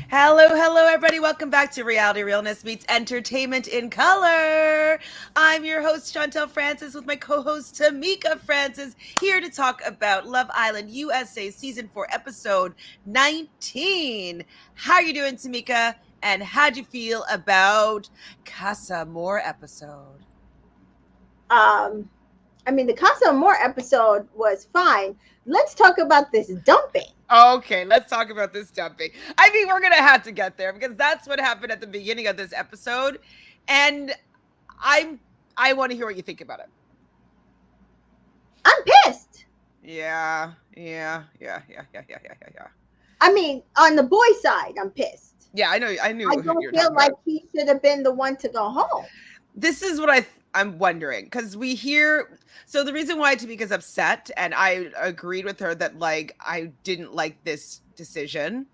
Hello, hello, everybody. Welcome back to Reality Realness Meets Entertainment in Color. I'm your host, Chantel Francis, with my co host, Tamika Francis, here to talk about Love Island USA Season 4, Episode 19. How are you doing, Tamika? And how'd you feel about Casa More episode? Um, the Casa Amor episode was fine. Let's talk about this dumping. Okay, let's talk about this dumping. I mean, we're going to have to get there because that's what happened at the beginning of this episode. And I'm I want to hear what you think about it. I'm pissed. Yeah. On the boy side, I'm pissed. Yeah, I I knew who you don't were feel talking like about. he should have been the one to go home. This is what I'm wondering because we hear. So the reason why Tamika's upset, and I agreed with her that like I didn't like this decision,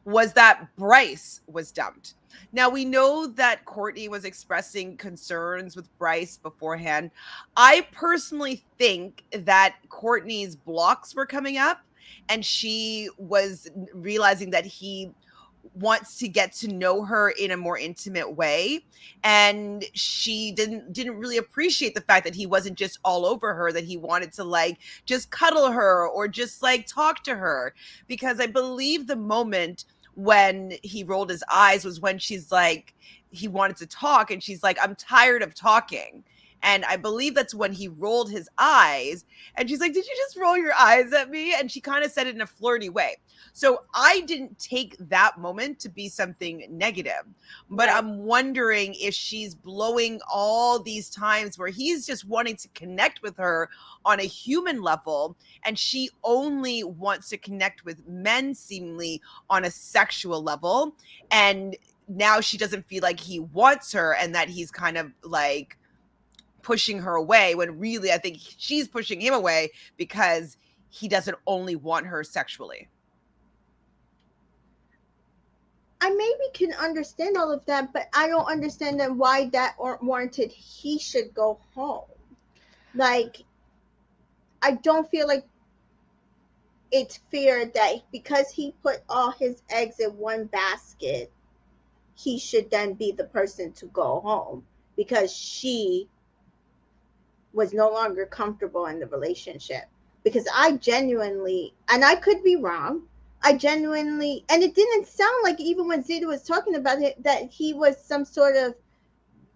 was that Bryce was dumped. Now we know that Courtney was expressing concerns with Bryce beforehand. I personally think that Courtney's blocks were coming up and she was realizing that he wants to get to know her in a more intimate way, and she didn't really appreciate the fact that he wasn't just all over her, that he wanted to like just cuddle her or just like talk to her, because I believe the moment when he rolled his eyes was when she's like he wanted to talk and she's like, I'm tired of talking. And I believe that's when he rolled his eyes and she's like, did you just roll your eyes at me? And she kind of said it in a flirty way. So I didn't take that moment to be something negative, but Right. I'm wondering if she's blowing all these times where he's just wanting to connect with her on a human level, and she only wants to connect with men seemingly on a sexual level. And now she doesn't feel like he wants her and that he's kind of like pushing her away, when really I think she's pushing him away because he doesn't only want her sexually. I maybe can understand all of that, but I don't understand then why that warranted he should go home. Like, I don't feel like it's fair that because he put all his eggs in one basket, he should then be the person to go home because she was no longer comfortable in the relationship. Because I genuinely, and I could be wrong, I genuinely, and it didn't sound like even when Zeta was talking about it that he was some sort of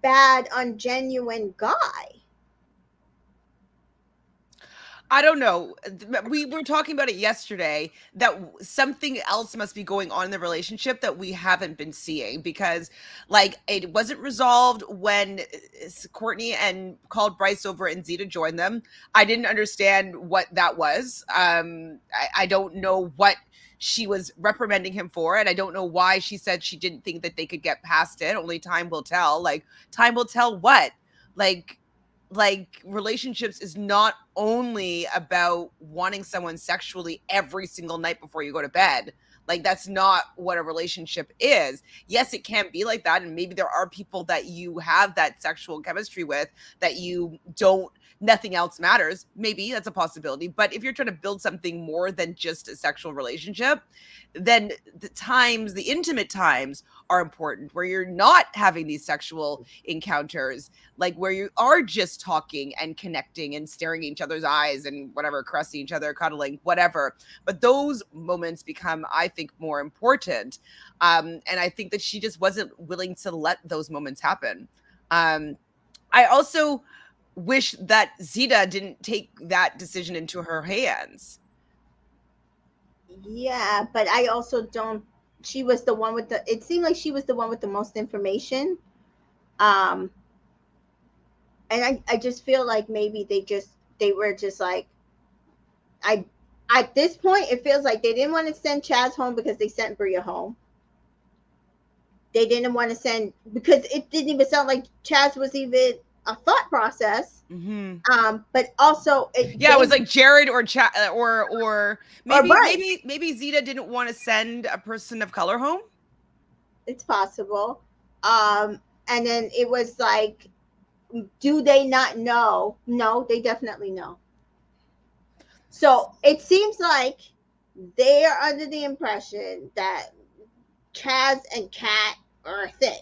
bad, ungenuine guy. I don't know. We were talking about it yesterday that something else must be going on in the relationship that we haven't been seeing, because like it wasn't resolved when Courtney and called Bryce over and Zeta joined them. I didn't understand what that was. I don't know what she was reprimanding him for, and I don't know why she said she didn't think that they could get past it. Only time will tell. Like, time will tell what? Like, relationships is not only about wanting someone sexually every single night before you go to bed. Like, that's not what a relationship is. Yes, it can be like that, and maybe there are people that you have that sexual chemistry with that you don't, nothing else matters. Maybe that's a possibility, but if you're trying to build something more than just a sexual relationship, then the intimate times are important, where you're not having these sexual encounters, like where you are just talking and connecting and staring at each other's eyes and whatever, caressing each other, cuddling, whatever. But those moments become, I think, more important. And I think that she just wasn't willing to let those moments happen. I also wish that Zeta didn't take that decision into her hands. Yeah, but I also don't. She was the one with the. It seemed like she was the one with the most information. Um, and I just feel like maybe they were just like I. At this point, it feels like they didn't want to send Chaz home because they sent Bria home. They didn't want to send because it didn't even sound like Chaz was even a thought process. Mm-hmm. But also Yeah, it was like Jared or or or maybe Bryce. Zeta didn't want to send a person of color home. It's possible. And then it was like, do they not know? No, they definitely know. So it seems like they are under the impression that Chaz and Kat are a thing.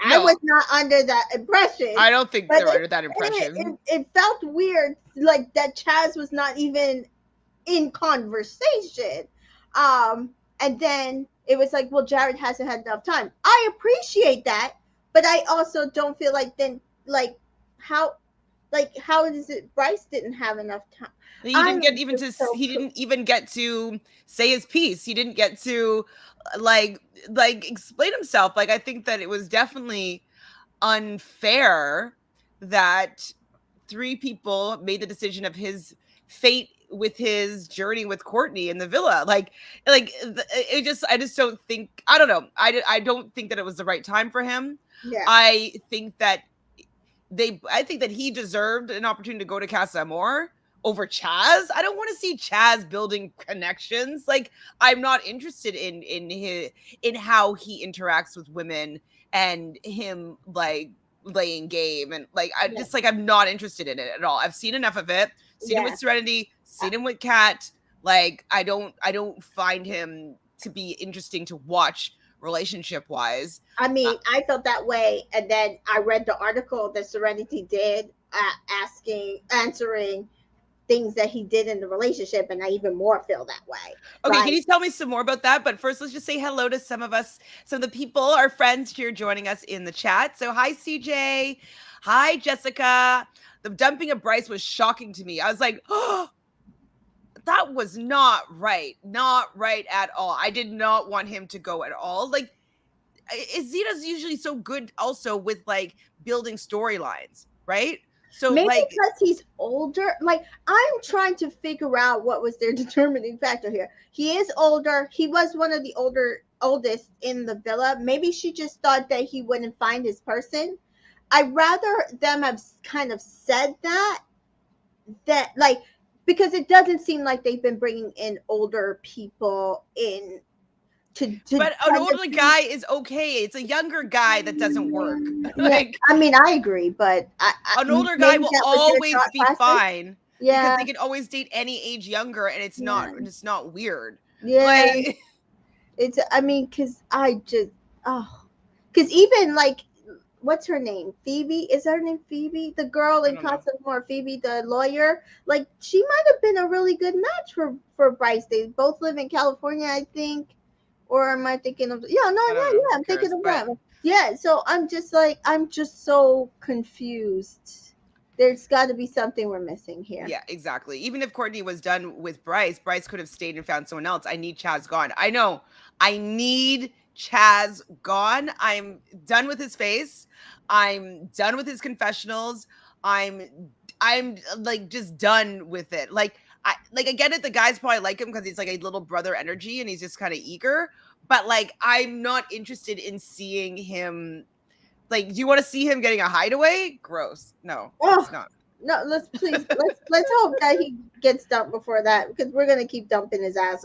I was No, not under that impression, I don't think but they're under that impression. it felt weird, like that Chaz was not even in conversation. And then it was like, well, Jared hasn't had enough time. I appreciate that, but I also don't feel like then how how is it Bryce didn't have enough time? He didn't get I'm even just to so he didn't even get to say his piece. He didn't get to like explain himself. Like I think that it was definitely unfair that three people made the decision of his fate with his journey with Courtney in the villa. It just I just don't think I don't know. I don't think that it was the right time for him. yeah I think that I think that he deserved an opportunity to go to Casa Amor over Chaz. I don't want to see Chaz building connections. Like I'm not interested in how he interacts with women and him like laying game and yeah I'm not interested in it at all. I've seen enough of it. Seen him yeah. with Serenity, Uh, seen him with Kat. Like I don't find him to be interesting to watch relationship wise. I mean, I felt that way, and then I read the article that Serenity did, answering things that he did in the relationship, and I even more feel that way. Okay, can Like, you tell me some more about that? But first, let's just say hello to some of us, some of the people, our friends here joining us in the chat. So, hi, CJ. Hi, Jessica. The dumping of Bryce was shocking to me. I was like, oh, that was not right. Not right at all. I did not want him to go at all. Like, Zeta's usually so good also with like building storylines, right? So, maybe like, because he's older. Like, I'm trying to figure out what was their determining factor here. He is older. He was one of the oldest in the villa. Maybe she just thought that he wouldn't find his person. I'd rather them have kind of said that because it doesn't seem like they've been bringing in older people in to but an kind of older guy is okay. It's a younger guy that doesn't work. yeah. Like, I mean, I agree, but an older guy maybe will that was their always thought be process. fine because Yeah, they can always date any age younger and yeah, it's not weird. yeah. Like It's I mean, cause I just oh, cause even like what's her name? Phoebe? Is her name Phoebe? The girl I in don't know. Casa More, Phoebe, the lawyer. Like she might have been a really good match for Bryce. They both live in California, I think. Or am I thinking of? Yeah, no, I don't yeah, know. yeah. Who I'm thinking cares? of But them. Yeah. So I'm just so confused. There's got to be something we're missing here. yeah, exactly. Even if Courtney was done with Bryce, Bryce could have stayed and found someone else. I need Chaz gone. I know. I need Chaz gone. I'm done with his face. I'm done with his confessionals. I'm I'm like just done with it. I get it. The guys probably like him because he's like a little brother energy and he's just kind of eager. But like I'm not interested in seeing him. Like, do you want to see him getting a hideaway? Gross. No, Oh it's not. no, let's hope that he gets dumped before that because we're gonna keep dumping his ass.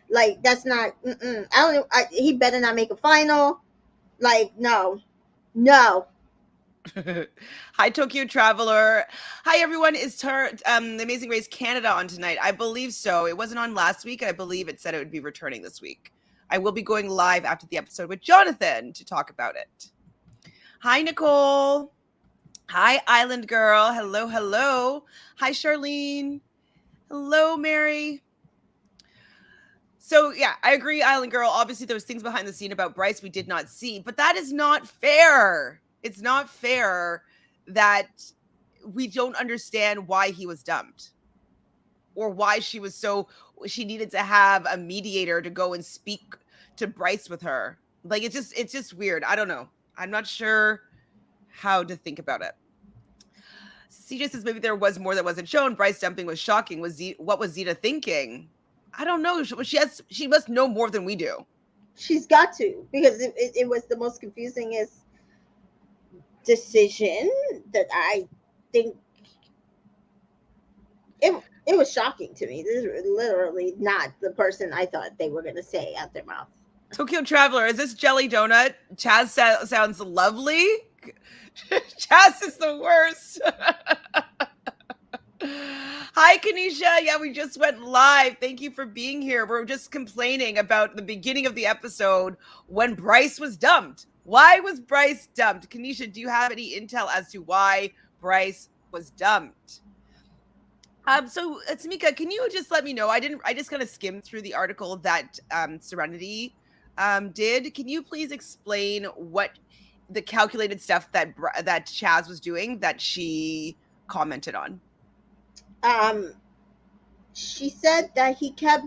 Like that's not. I don't. He better not make a final. Like no, no. Hi, Tokyo Traveler. Hi, everyone. Is the Amazing Race Canada on tonight? I believe so. It wasn't on last week. I believe it said it would be returning this week. I will be going live after the episode with Jonathan to talk about it. Hi, Nicole. Hi, Island Girl. Hello, hello. Hi, Charlene. Hello, Mary. So yeah, I agree, Island Girl. Obviously, there was things behind the scene about Bryce we did not see, but that is not fair. It's not fair that we don't understand why he was dumped or why she needed to have a mediator to go and speak to Bryce with her. Like it's just weird. I don't know. I'm not sure how to think about it. CJ says maybe there was more that wasn't shown. Bryce dumping was shocking. What was Zeta thinking? I don't know. She must know more than we do. She's got to because it was the most confusingest decision that I think it was shocking to me. This is literally not the person I thought they were gonna say out their mouth. Tokyo Traveler, is this jelly donut? Chaz sounds lovely. Chaz is the worst. Hi, Kanisha. Yeah, we just went live. Thank you for being here. We're just complaining about the beginning of the episode when Bryce was dumped. Why was Bryce dumped? Kanisha, do you have any intel as to why Bryce was dumped? So Tamika, can you just let me know? I just kind of skimmed through the article that Serenity did. Can you please explain what the calculated stuff that Chaz was doing that she commented on? Um, she said that he kept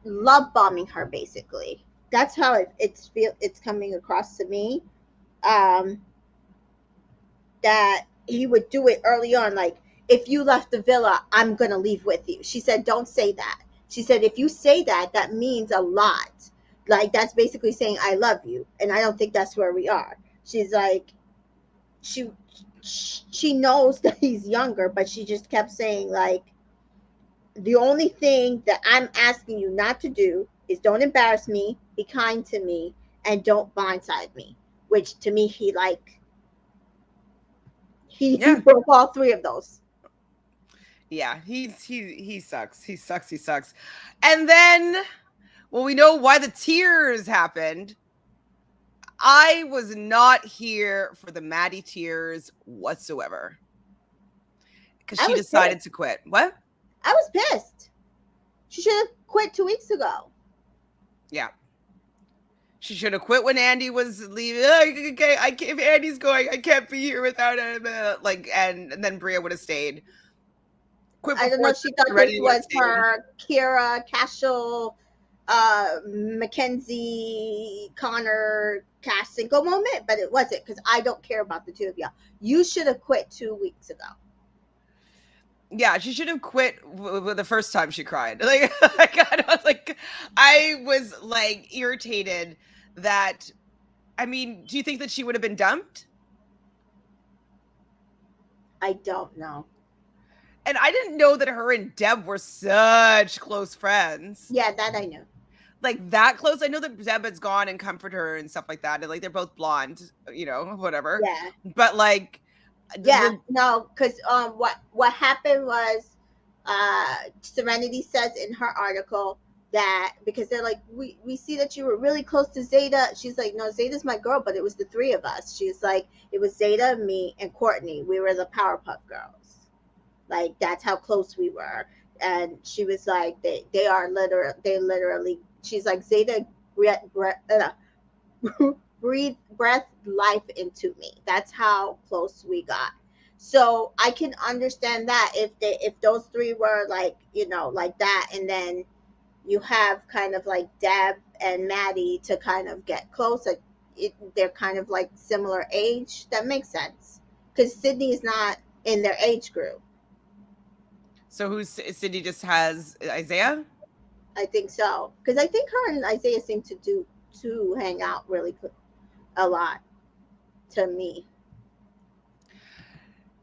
love bombing her. Basically, that's how it's coming across to me. Um, that he would do it early on, like, if you left the villa, I'm gonna leave with you. She said, don't say that. She said, if you say that, that means a lot. Like, that's basically saying I love you, and I don't think that's where we are. She's like, she she knows that he's younger, but she just kept saying, like, the only thing that I'm asking you not to do is don't embarrass me, be kind to me, and don't blindside me. Which to me, he Yeah. broke all three of those. Yeah, he sucks. He sucks. He sucks. And then, well, we know why the tears happened. I was not here for the Maddie tears whatsoever because I she was pissed. decided to quit. What? I was pissed. She should have quit 2 weeks ago. Yeah, she should have quit when Andy was leaving. Okay, I can't, if Andy's going, I can't be here without him. Like, and then Bria would have stayed. Quit I don't before know. She thought this Serenity would have was stayed. her Kira, Cashel, Mackenzie, Connor, Cash single moment, but it wasn't, because I don't care about the two of y'all. You should have quit 2 weeks ago. Yeah, she should have quit the first time she cried. Like, I was like irritated that. I mean, do you think that she would have been dumped? I don't know. And I didn't know that her and Deb were such close friends. Yeah, that I knew. Like that close. I know that Deb has gone and comforted her and stuff like that. And like they're both blonde, whatever. Yeah, But like yeah, the no, because what happened was, Serenity says in her article that, because they're like, we see that you were really close to Zeta. She's like, no, Zeta's my girl, but it was the three of us. She's like, it was Zeta, me, and Courtney. We were the Powerpuff Girls. Like, that's how close we were. And she was like, they literally. She's like, Zeta breathe breath life into me. That's how close we got. So I can understand that if those three were like, like that, and then you have kind of like Deb and Maddie to kind of get close. Like, they're kind of like similar age. That makes sense, because Sydney is not in their age group. so who's Cindy just has Isaiah? I think so, because I think her and Isaiah seem to hang out really a lot to me.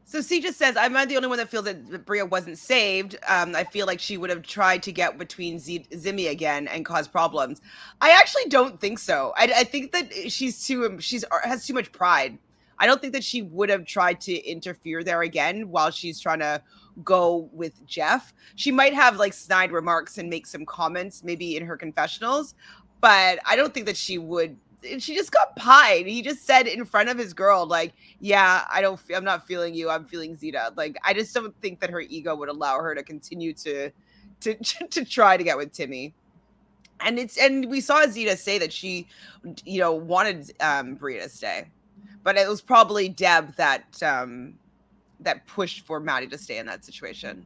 So C just says, I'm not the only one that feels that Bria wasn't saved. I feel like she would have tried to get between Zimmy again and cause problems. I actually don't think so. I think that she's has too much pride. I don't think that she would have tried to interfere there again while she's trying to go with Jeff. She might have like snide remarks and make some comments maybe in her confessionals, but I don't think that she would. She just got pied. He just said in front of his girl, like, yeah, I'm not feeling you. I'm feeling Zeta. Like, I just don't think that her ego would allow her to continue to to try to get with Timmy. And we saw Zeta say that she, wanted Bria to stay, but it was probably Deb that pushed for Maddie to stay in that situation.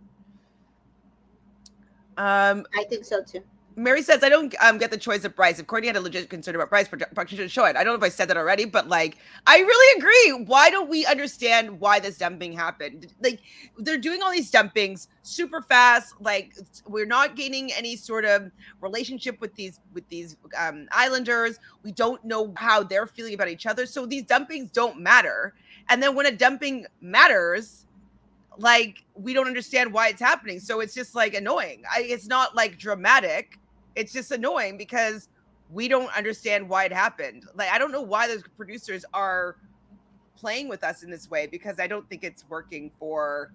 I think so too. Mary says, I don't get the choice of Bryce. If Courtney had a legit concern about Bryce, production should show it. I don't know if I said that already, but like, I really agree. Why don't we understand why this dumping happened? Like, they're doing all these dumpings super fast. Like, we're not gaining any sort of relationship with these Islanders. We don't know how they're feeling about each other. So these dumpings don't matter. And then when a dumping matters, like, we don't understand why it's happening. So it's just like annoying. It's not like dramatic. It's just annoying because we don't understand why it happened. Like, I don't know why those producers are playing with us in this way, because I don't think it's working for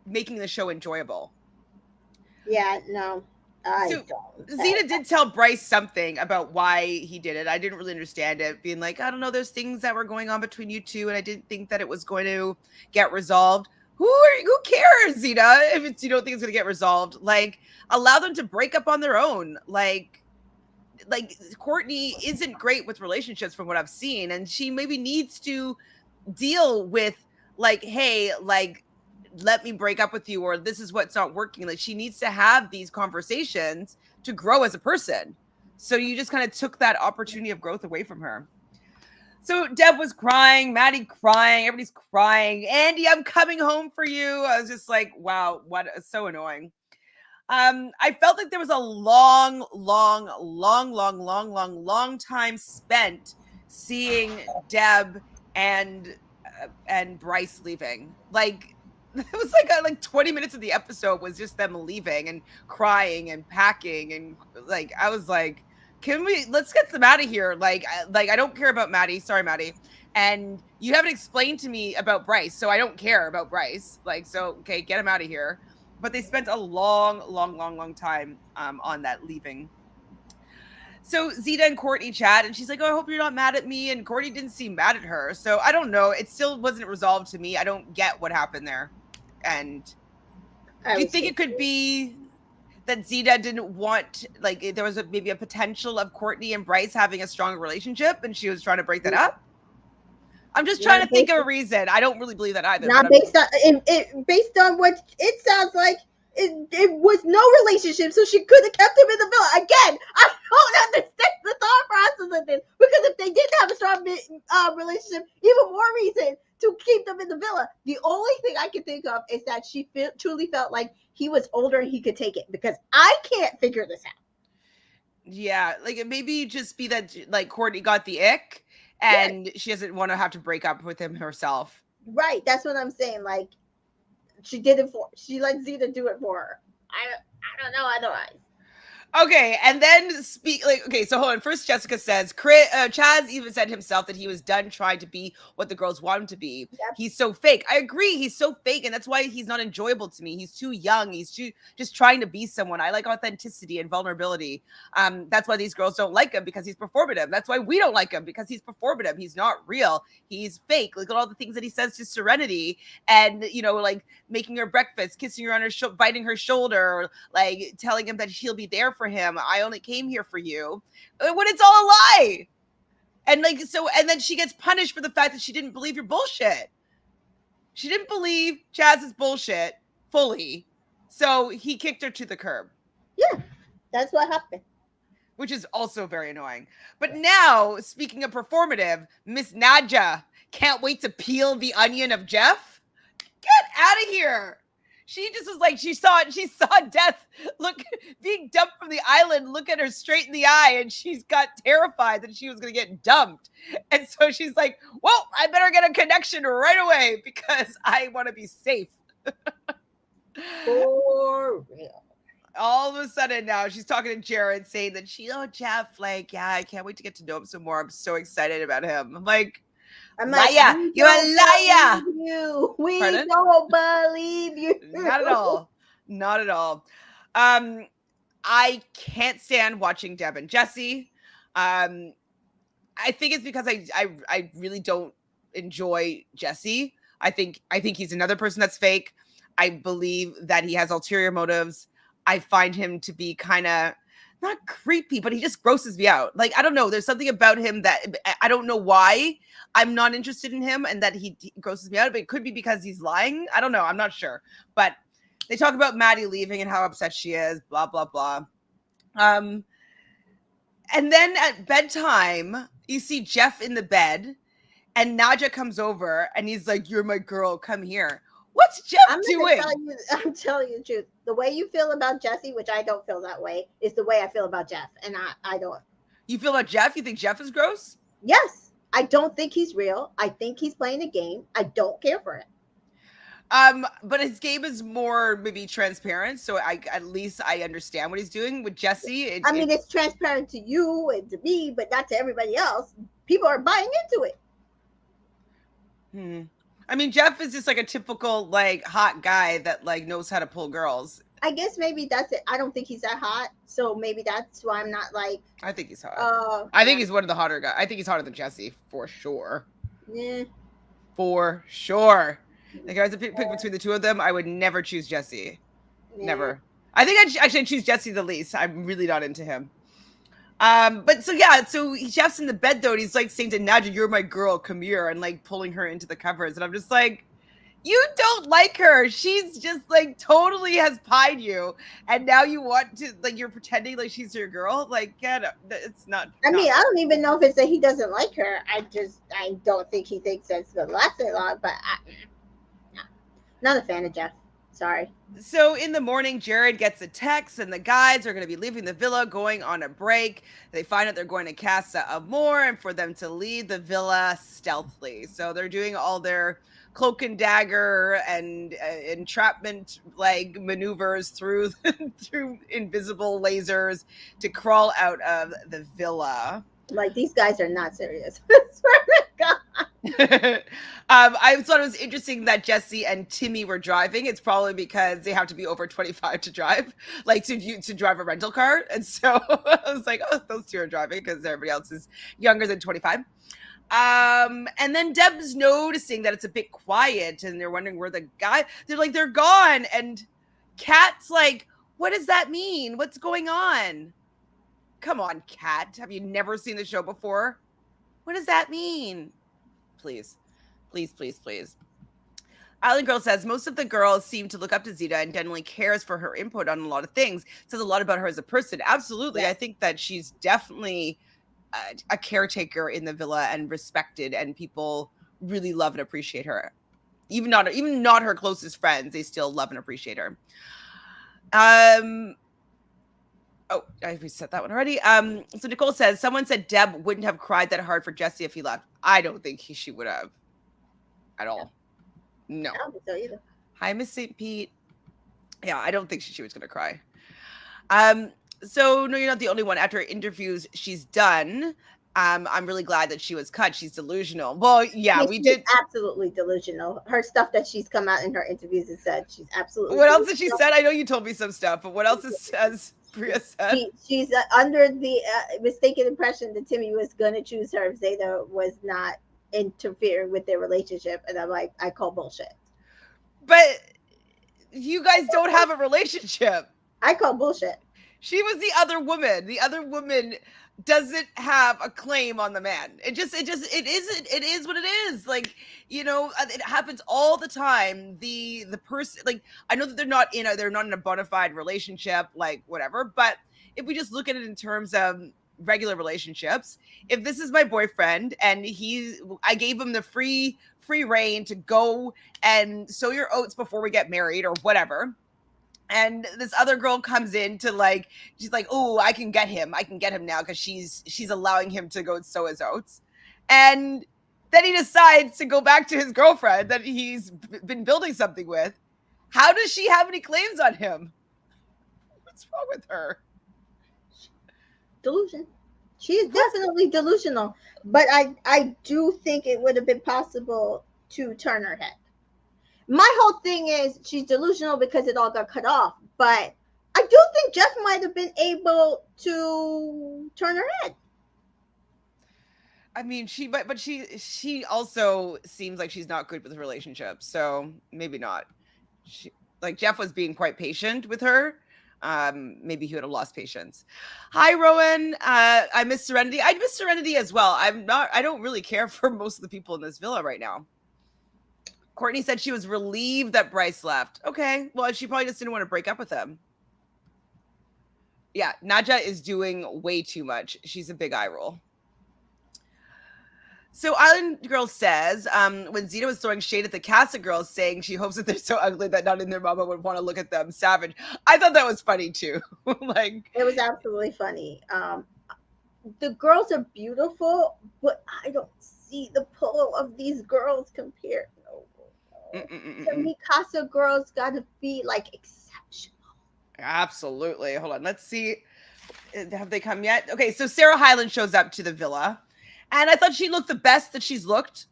making the show enjoyable. Yeah, no, I So don't. Zeta did tell Bryce something about why he did it. I didn't really understand it, being like, I don't know, there's things that were going on between you two, and I didn't think that it was going to get resolved. Who cares, Zeta, if you don't think it's gonna get resolved? Like, allow them to break up on their own. Like Courtney isn't great with relationships from what I've seen, and she maybe needs to deal with like, hey, like, let me break up with you, or this is what's not working. Like, she needs to have these conversations to grow as a person. So you just kind of took that opportunity of growth away from her. So Deb was crying, Maddie crying, everybody's crying. Andy, I'm coming home for you. I was just like, wow, what so annoying. I felt like there was a long time spent seeing Deb and and Bryce leaving. Like, it was like 20 minutes of the episode was just them leaving and crying and packing, and like I was like, let's get them out of here. Like I don't care about Maddie. Sorry, Maddie. And you haven't explained to me about Bryce, so I don't care about Bryce. Like, so okay, get him out of here. But they spent a long time on that leaving. So Zeta and Courtney chat, and she's like, "Oh, I hope you're not mad at me." And Courtney didn't seem mad at her, so I don't know. It still wasn't resolved to me. I don't get what happened there. And do you think it could be that Zeta didn't want, like, there was maybe a potential of Courtney and Bryce having a strong relationship, and she was trying to break that up? I'm just trying to think of a reason. I don't really believe that either. Not based on based on what it sounds like. It was no relationship, so she could have kept him in the villa. Again, I don't understand the thought process of this, because if they didn't have a strong relationship, even more reason to keep them in the villa. The only thing I can think of is that she truly felt like he was older and he could take it, because I can't figure this out. Yeah, like it maybe just be that like Courtney got the ick and she doesn't want to have to break up with him herself. Right, that's what I'm saying. Like, she did it for, she let Zeta do it for her. I don't know otherwise. Okay, and then okay, so hold on. First, Jessica says, Chaz even said himself that he was done trying to be what the girls want him to be. Yep. He's so fake. I agree, he's so fake, and that's why he's not enjoyable to me. He's too young. He's just trying to be someone. I like authenticity and vulnerability. That's why these girls don't like him, because he's performative. That's why we don't like him, because he's performative. He's not real. He's fake. Look at all the things that he says to Serenity, and like making her breakfast, kissing her on her biting her shoulder, or like telling him that he'll be there for him. I only came here for you, when it's all a lie. And like, so, and then she gets punished for the fact that she didn't believe your bullshit. She didn't believe Chaz's bullshit fully, so he kicked her to the curb. Yeah, that's what happened. Which is also very annoying. But now, speaking of performative, Miss Nadja can't wait to peel the onion of Jeff. Get out of here. She just was like, she saw death being dumped from the island, look at her straight in the eye, and she's got terrified that she was going to get dumped. And so she's like, well, I better get a connection right away because I want to be safe. For real. All of a sudden now she's talking to Jared, saying that Jeff, like, yeah, I can't wait to get to know him some more. I'm so excited about him. I'm like, liar. You're a liar. We don't believe you. Not at all. Not at all. I can't stand watching Deb and Jesse. I think it's because I really don't enjoy Jesse. I think he's another person that's fake. I believe that he has ulterior motives. I find him to be kind of not creepy, but he just grosses me out. Like, I don't know. There's something about him that I don't know why I'm not interested in him, and that he grosses me out. But it could be because he's lying. I don't know. I'm not sure. But they talk about Maddie leaving and how upset she is, blah, blah, blah. And then at bedtime, you see Jeff in the bed, and Nadja comes over, and he's like, you're my girl. Come here. What's Jeff doing? I'm telling you the truth. The way you feel about Jesse, which I don't feel that way, is the way I feel about Jeff. And I don't. You feel about Jeff? You think Jeff is gross? Yes. I don't think he's real. I think he's playing a game. I don't care for it. But his game is more maybe transparent, so at least I understand what he's doing. With Jesse, it's transparent to you and to me, but not to everybody else. People are buying into it. I mean, Jeff is just like a typical like hot guy that like knows how to pull girls. I guess maybe that's it. I don't think he's that hot, so maybe that's why I'm not like, I think he's hot. I yeah, think he's one of the hotter guys. I think he's hotter than Jesse for sure. yeah, For sure. Like, if I was to pick between the two of them, I would never choose Jesse. yeah. Never. I think I'd choose Jesse the least. I'm really not into him. But so yeah, so Jeff's in the bed though, and he's like saying to Nadja, "You're my girl, come here," and like pulling her into the covers, and I'm just like, you don't like her. She's just like totally has pied you, and now you want to like you're pretending like she's your girl. Like, yeah, it's I not mean, I right. don't even know if it's that he doesn't like her. I don't think he thinks that's gonna last that long. But no, not a fan of Jeff. Sorry. So in the morning, Jared gets a text, and the guys are going to be leaving the villa, going on a break. They find out they're going to Casa Amor, and for them to leave the villa stealthily. So they're doing all their cloak and dagger and entrapment like maneuvers through through invisible lasers to crawl out of the villa. Like, these guys are not serious. I swear to God. I thought it was interesting that Jesse and Timmy were driving. It's probably because they have to be over 25 to drive, like to drive a rental car. And so I was like, oh, those two are driving because everybody else is younger than 25. And then Deb's noticing that it's a bit quiet, and they're wondering where the guy. They're like, they're gone, and Kat's like, what does that mean? What's going on? Come on, Kat. Have you never seen the show before? What does that mean? Please, please, please, please. Island Girl says most of the girls seem to look up to Zeta and genuinely cares for her input on a lot of things. Says a lot about her as a person. Absolutely. Yeah. I think that she's definitely a caretaker in the villa and respected, and people really love and appreciate her. Even not her closest friends, they still love and appreciate her. Oh, I reset that one already. So Nicole says someone said Deb wouldn't have cried that hard for Jesse if he left. I don't think she would have at all. No. I don't think so either. Hi, Miss St. Pete. Yeah, I don't think she was gonna cry. So no, you're not the only one. After interviews she's done, I'm really glad that she was cut. She's delusional. Well, I yeah, mean, we she's did. absolutely delusional. Her stuff that she's come out in her interviews and said, she's absolutely What else has she delusional. said? I know you told me some stuff, but what else has Priya said? She's under the mistaken impression that Timmy was going to choose her if Zeta was not interfering with their relationship. And I'm like, I call bullshit. But you guys don't have a relationship. I call bullshit. She was the other woman. The other woman doesn't have a claim on the man. It is what it is. Like, it happens all the time. The person, like, I know that they're not in a bona fide relationship, like whatever, but if we just look at it in terms of regular relationships, if this is my boyfriend and I gave him the free reign to go and sow your oats before we get married or whatever, and this other girl comes in to like, she's like, oh, I can get him now because she's allowing him to go sow his oats, and then he decides to go back to his girlfriend that he's been building something with. How does she have any claims on him? What's wrong with her? Delusion. She is definitely delusional. But I do think it would have been possible to turn her head. My whole thing is she's delusional because it all got cut off. But I do think Jeff might have been able to turn her head. I mean, but she also seems like she's not good with relationships, so maybe not. Like Jeff was being quite patient with her. Maybe he would have lost patience. Hi, Rowan. I miss Serenity. I miss Serenity as well. I don't really care for most of the people in this villa right now. Courtney said she was relieved that Bryce left. Okay, well, she probably just didn't want to break up with him. Yeah, Nadja is doing way too much. She's a big eye roll. So Island Girl says, when Zeta was throwing shade at the Casa girls, saying she hopes that they're so ugly that none in their mama would want to look at them. Savage. I thought that was funny too. Like, it was absolutely funny. The girls are beautiful, but I don't see the pull of these girls compared. To me, Casa girls got to be like exceptional. Absolutely. Hold on. Let's see. Have they come yet? Okay, so Sarah Hyland shows up to the villa, and I thought she looked the best that she's looked.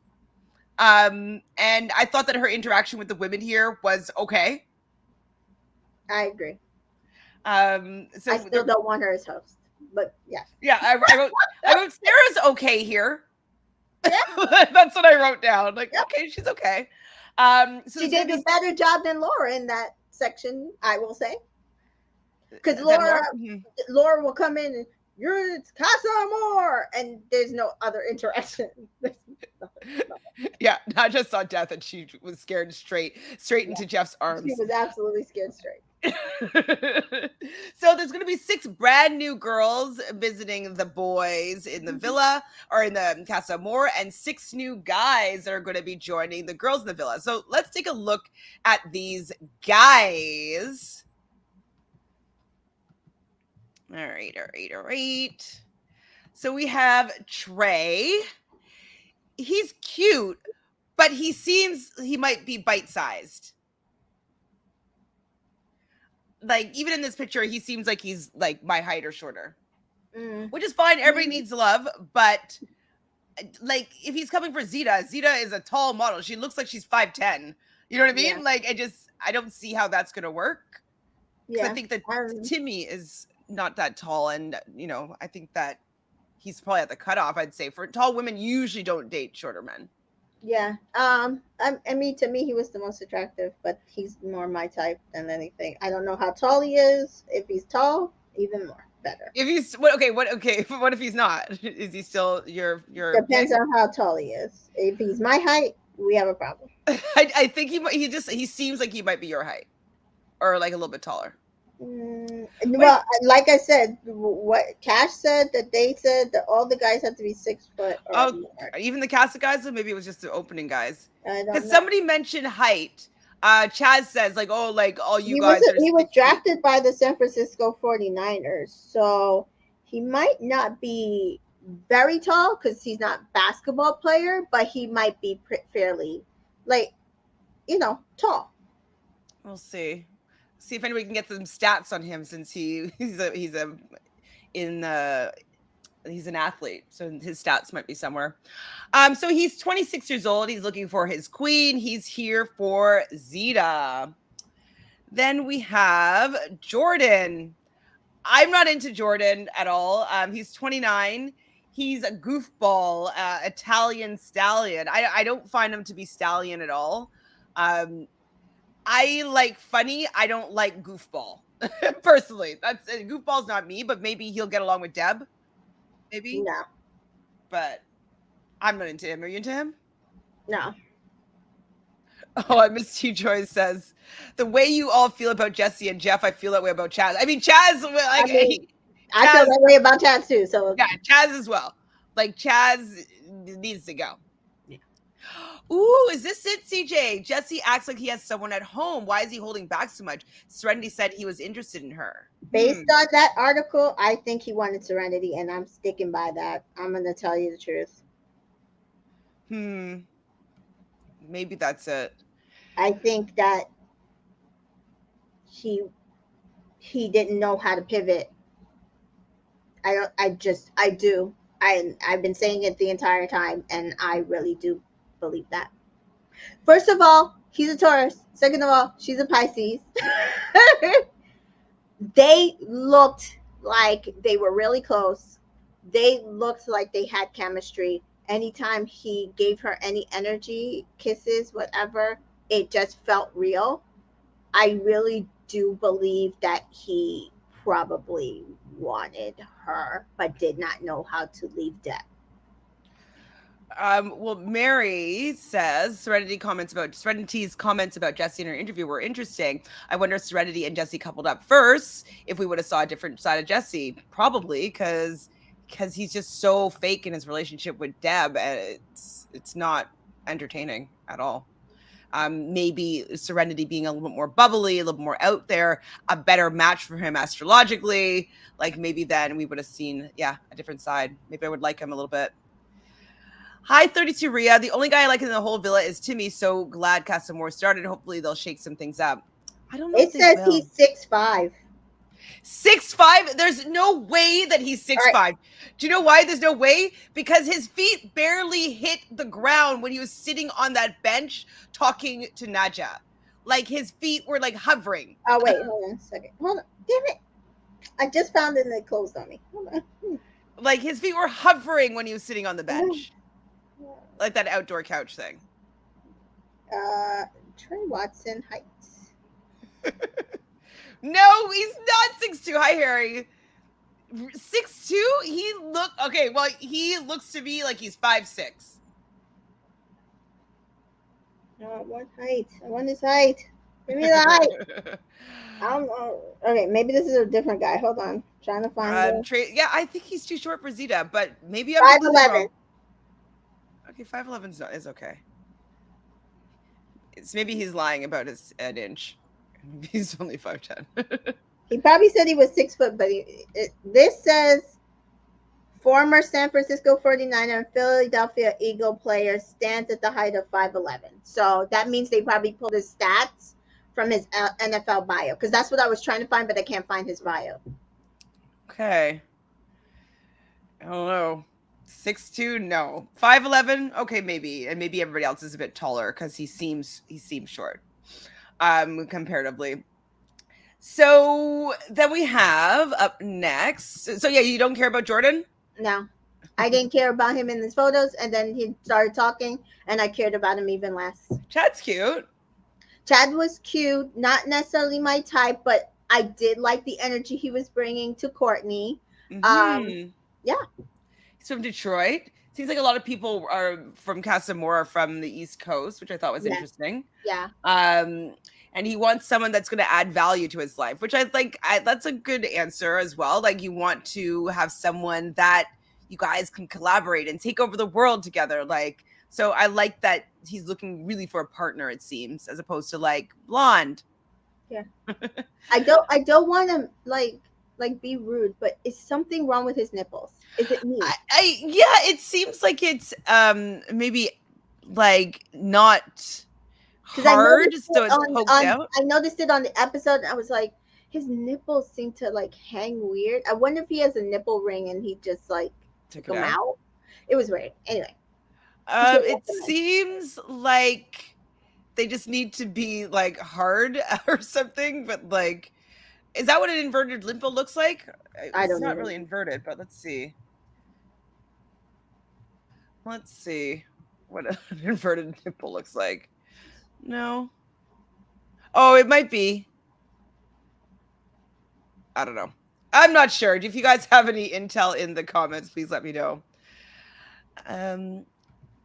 And I thought that her interaction with the women here was okay. I agree. I So still don't want her as host, but yeah. yeah, I wrote Sarah's okay here. Yeah. That's what I wrote down. Like, Yep. okay, she's okay. So She there's gonna did a be better job than Laura in that section, I will say. Because then Laura, Laura. Mhm. Laura will come in and you're it's Casa Amor, and there's no other interaction. There's nothing, nothing. Yeah, not just saw death, and she was scared straight Yeah, into Jeff's she arms. was absolutely scared straight. So there's going to be 6 brand new girls visiting the boys in the Mm-hmm. villa or in the Casa Amor, and 6 new guys that are going to be joining the girls in the villa. So let's take a look at these guys. All right. So we have Trey. He's cute, but he seems he might be bite-sized. Like even in this picture, he seems like he's like my height or shorter, Mm. which is fine. Everybody Mm. needs love, but like if he's coming for Zeta is a tall model. She looks like she's 5'10". You know what I Yeah, mean? Like I don't see how that's gonna work because I yeah. think that Um, Timmy is not that tall, and I think that he's probably at the cutoff. I'd say for tall women usually don't date shorter men. yeah. I mean, to me, he was the most attractive, but he's more my type than anything. I don't know how tall he is. If he's tall, even more better. If he's what if he's not? Is he still your Depends pick? on how tall he is. If he's my height, we have a problem. I think he seems like he might be your height or like a little bit taller. What Well, like I said, what Cash said, that they said that all the guys have to be 6 foot or Oh, more. even the cast of guys, or maybe it was just the opening guys. I don't Because know. somebody mentioned height. Chaz says like, oh, like all you He was guys are he was 6 feet. drafted by the San Francisco 49ers, so he might not be very tall because he's not a basketball player, but he might be fairly, like, tall. We'll see. See if anybody can get some stats on him since he's in he's an athlete, so his stats might be somewhere. So he's 26 years old. He's looking for his queen. He's here for Zeta. Then we have Jordan. I'm not into Jordan at all. He's 29. He's a goofball, Italian stallion. I don't find him to be stallion at all. I like funny. I don't like goofball. Personally, that's goofball's not me, but maybe he'll get along with Deb. Maybe, No, but I'm not into him. Are you into him? no. Oh, and Miss T Joy says, the way you all feel about Jesse and Jeff, I feel that way about Chaz. I mean, Chaz, I like, mean, I feel Chaz, that way about Chad too. So yeah, Chaz as well. Like, Chaz needs to go. yeah. Ooh, is this it, CJ? Jesse acts like he has someone at home. Why is he holding back so much? Serenity said he was interested in her. Based on that article, I think he wanted Serenity, and I'm sticking by that. I'm gonna tell you the truth. Hmm. Maybe that's it. I think that he he didn't know how to pivot. I don't. I do. I've been saying it the entire time, and I really do believe that. First of all, he's a Taurus. Second of all, she's a Pisces. They looked like they were really close. They looked like they had chemistry. Anytime he gave her any energy, kisses, whatever, it just felt real. I really do believe that he probably wanted her, but did not know how to leave Deb. Well, Mary says Serenity's comments about Jesse in her interview were interesting. I wonder if Serenity and Jesse coupled up first, if we would have saw a different side of Jesse. Probably because he's just so fake in his relationship with Deb. It's not entertaining at all. Maybe Serenity being a little bit more bubbly, a little more out there, a better match for him astrologically. Like maybe then we would have seen, a different side. Maybe I would like him a little bit. Hi, 32 Ria. The only guy I like in the whole villa is Timmy. So glad Casa More started. Hopefully they'll shake some things up. I don't know if It they says will. he's 6'5". 6'5"? There's no way that he's All six right. five. Do you know why there's no way? Because his feet barely hit the ground when he was sitting on that bench talking to Naja. Like his feet were like hovering. Oh wait, hold on a second. Hold on. Damn it. I just found it and it closed on me. Hold on. Like his feet were hovering when he was sitting on the bench. Like that outdoor couch thing. Trey Watson heights. No, he's not 6'2". Hi, Harry. 6'2"? He look okay. Well, he looks to me like he's 5'6". What height? I want his height. Give me the height. I don't know. Okay, maybe this is a different guy. Hold on. Trying to find the Yeah, I think he's too short for Zeta, but maybe I'm five completely eleven. wrong. Okay, 5'11" is okay. It's maybe he's lying about his an inch. Maybe he's only 5'10". He probably said he was 6 foot, but this says former San Francisco 49er and Philadelphia Eagle player stands at the height of 5'11". So that means they probably pulled his stats from his NFL bio, because that's what I was trying to find, but I can't find his bio. Okay. I don't know. 6'2", no. 5'11", okay, maybe. And maybe everybody else is a bit taller because he seems short. Comparatively. So then we have up next. So yeah, you don't care about Jordan? No. I didn't care about him in his photos, and then he started talking, and I cared about him even less. Chad's cute. Chad was cute, not necessarily my type, but I did like the energy he was bringing to Courtney. Yeah. He's from Detroit. Seems like a lot of people are from Casamora from the East Coast, which I thought was interesting. Yeah. And he wants someone that's going to add value to his life, which I think that's a good answer as well. Like you want to have someone that you guys can collaborate and take over the world together. Like, so I like that he's looking really for a partner, it seems, as opposed to like blonde. Yeah. I don't want to like be rude, but is something wrong with his nipples? Is it me? Yeah, it seems like it's maybe like not hard, so it's poked out. I noticed it on the episode, and I was like, his nipples seem to like hang weird. I wonder if he has a nipple ring and he just like took them out. It was weird. Anyway. It seems like they just need to be like hard or something, but like, is that what an inverted nipple looks like? I don't know. It's not really inverted, but let's see. Let's see what an inverted nipple looks like. No. Oh, it might be. I don't know. I'm not sure. If you guys have any intel in the comments, please let me know.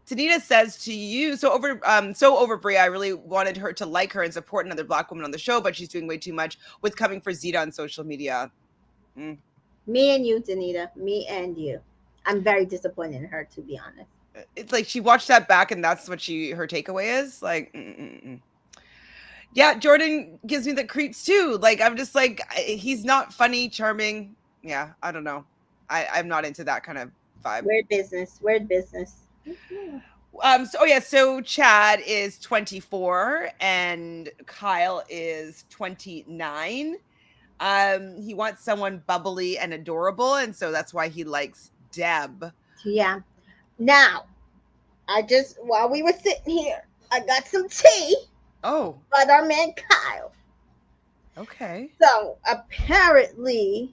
Tanita says to you, so over Bria, I really wanted her to like her and support another Black woman on the show, but she's doing way too much with coming for Zeta on social media. Me and you, Tanita. Me and you. I'm very disappointed in her, to be honest. It's like she watched that back and that's what her takeaway is. Like, yeah, Jordan gives me the creeps too. Like, I'm just like, he's not funny, charming. Yeah, I don't know. I'm not into that kind of vibe. Weird business. So Chad is 24 and Kyle is 29. He wants someone bubbly and adorable, and so that's why he likes Deb. Yeah. Now, while we were sitting here, I got some tea. Oh. About our man Kyle. Okay. So apparently,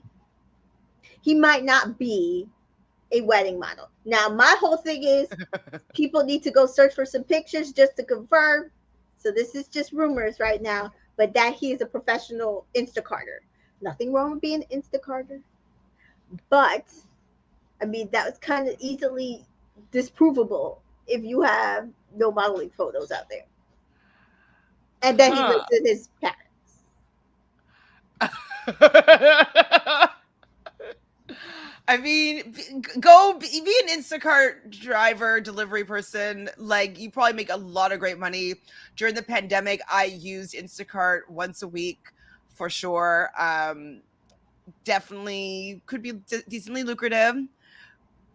he might not be a wedding model. Now, my whole thing is people need to go search for some pictures just to confirm. So this is just rumors right now, but that he is a professional Instacarter. Nothing wrong with being an Instacarter. But, I mean, that was kind of easily disprovable if you have no modeling photos out there. And then he lives with his parents. I mean, go be an Instacart driver, delivery person. Like, you probably make a lot of great money. During the pandemic, I used Instacart once a week for sure. Definitely could be decently lucrative.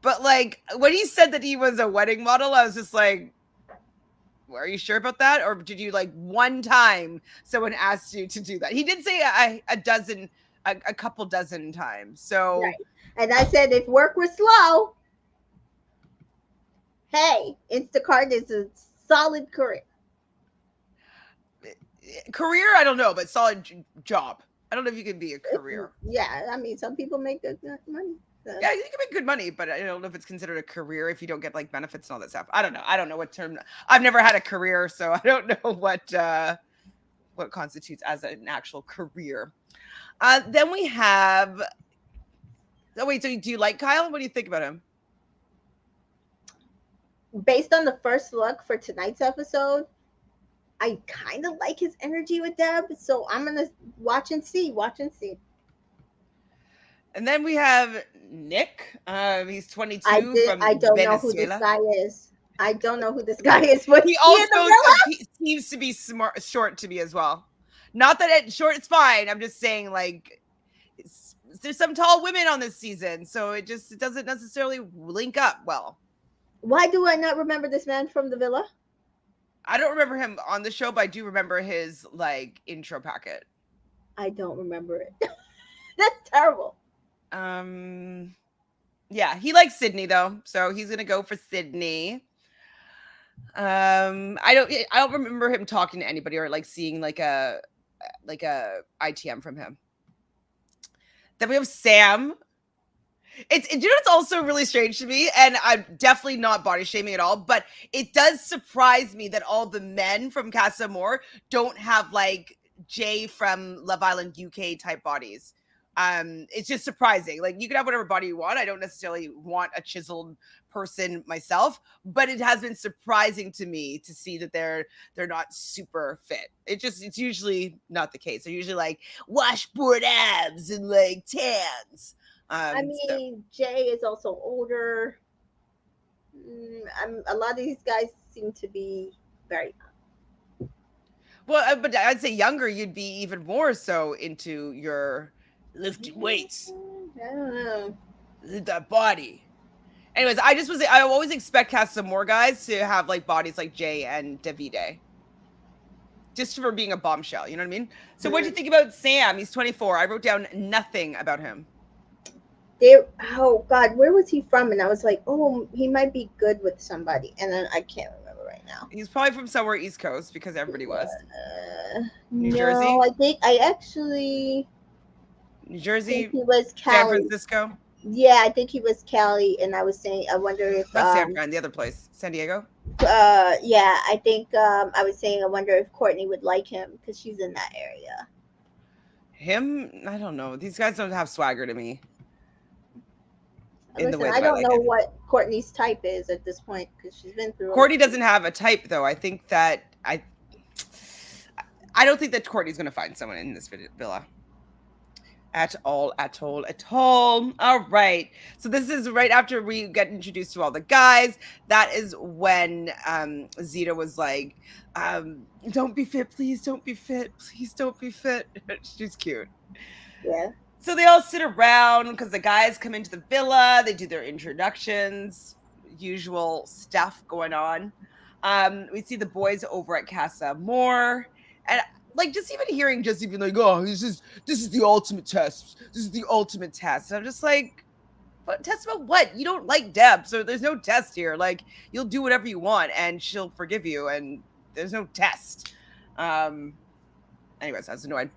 But like, when he said that he was a wedding model, I was just like, are you sure about that? Or did you like one time someone asked you to do that? He did say a a couple dozen times. So Right. And I said if work was slow, hey, Instacart is a solid career. career, I don't know, but solid job. I don't know if you can be a If, career. yeah, I mean, some people make good money. So. Yeah, you can make good money, but I don't know if it's considered a career if you don't get like benefits and all that stuff. I don't know. I don't know what term. I've never had a career, so I don't know what constitutes as an actual career. Then we have. Oh wait, so do you like Kyle? What do you think about him? Based on the first look for tonight's episode, I kind of like his energy with Deb. So I'm gonna watch and see. Watch and see. And then we have Nick. He's I 22 did. from I don't know who this Venezuela. guy is. I don't know who this guy is. Was He he in the also villa? seems to be short to me as well. Not that short is fine. I'm just saying like there's some tall women on this season, so it doesn't necessarily link up well. Why do I not remember this man from the villa? I don't remember him on the show, but I do remember his like intro packet. I don't remember it. That's terrible. Yeah, he likes Sydney though, so he's gonna go for Sydney. I don't remember him talking to anybody or like seeing like a ITM from him. Then we have Sam. It's you know it's also really strange to me, and I'm definitely not body shaming at all, but it does surprise me that all the men from Casa Amor don't have like Jay from Love Island UK type bodies. It's just surprising. Like you can have whatever body you want. I don't necessarily want a chiseled person myself, but it has been surprising to me to see that they're not super fit. It's usually not the case. They're usually like washboard abs and like tans. I So mean, Jay is also older. A lot of these guys seem to be very well, but I'd say younger, you'd be even more so into your lifting weights, I don't know. that body. Anyways, I always expect cast some more guys to have like bodies like Jay and Davide. Just for being a bombshell, you know what I mean? So what do you think about Sam? He's 24. I wrote down nothing about him. Oh God, where was he from? And I was like, oh, he might be good with somebody, and then I can't remember right now. He's probably from somewhere East Coast because everybody was. New No, Jersey, I think I actually New think Jersey, he was San Cali. Francisco. Yeah, I think he was Cali, and I was saying, I wonder if Not San Fran, the other place, San Diego. yeah, I think I was saying, I wonder if Courtney would like him because she's in that area. Him, I don't know. These guys don't have swagger to me in the Listen, way I that I don't like know it. what Courtney's type is at this point because she's been through. Courtney doesn't have a type though. I think that I don't think that Courtney's gonna find someone in this villa. At all. All right. So this is right after we get introduced to all the guys. That is when Zeta was like, don't be fit, please don't be fit. Please don't be fit. She's cute. Yeah. So they all sit around because the guys come into the villa, they do their introductions, usual stuff going on. We see the boys over at Casa Amor, and like just even hearing just even like, oh, this is the ultimate test. This is the ultimate test. And I'm just like, but test about what? You don't like Deb, so there's no test here. Like you'll do whatever you want and she'll forgive you, and there's no test. Anyways, I was annoyed.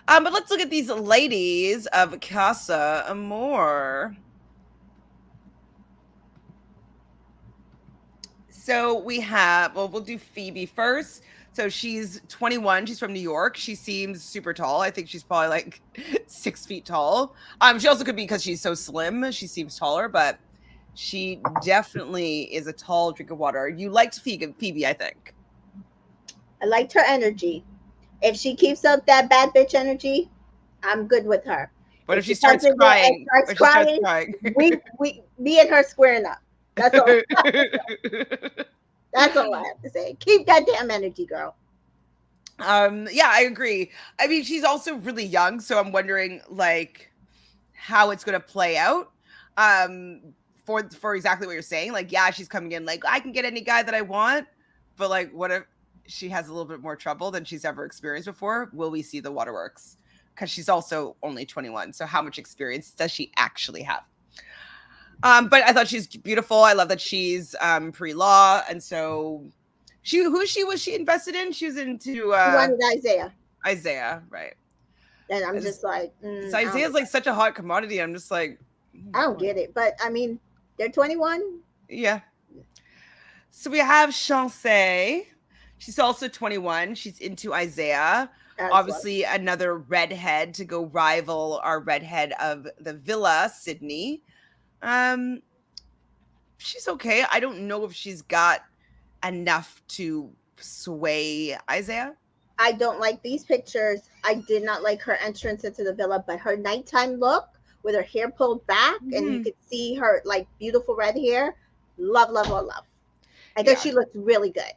But let's look at these ladies of Casa Amor. So we have, well, we'll do Phoebe first. So she's 21. She's from New York. She seems super tall. I think she's probably like 6 feet tall. She also could be because she's so slim. She seems taller, but she definitely is a tall drink of water. You liked Phoebe, I think. I liked her energy. If she keeps up that bad bitch energy, I'm good with her. But if she starts crying, me and her squaring up. That's all. That's all I have to say. Keep that damn energy, girl. Yeah, I agree. I mean, she's also really young, so I'm wondering like how it's going to play out. For exactly what you're saying. Like, yeah, she's coming in like I can get any guy that I want, but like what if she has a little bit more trouble than she's ever experienced before? Will we see the waterworks? because she's also only 21. So how much experience does she actually have? But I thought she's beautiful. I love that she's pre-law, and so she was she invested in? She was into She wanted Isaiah, Isaiah, right? and I'm As, just like, so Isaiah's like such a hot commodity. I'm just like, I don't get it. But I mean, they're 21. yeah. So we have Chancey. She's also 21. She's into Isaiah. As well. Obviously, another redhead to go rival our redhead of the villa, Sydney. Um, she's okay. I don't know if she's got enough to sway Isaiah. I don't like these pictures. I did not like her entrance into the villa, but her nighttime look with her hair pulled back and you Mm-hmm. could see her like beautiful red hair. Love, love, love, love. I thought Yeah, she looked really good.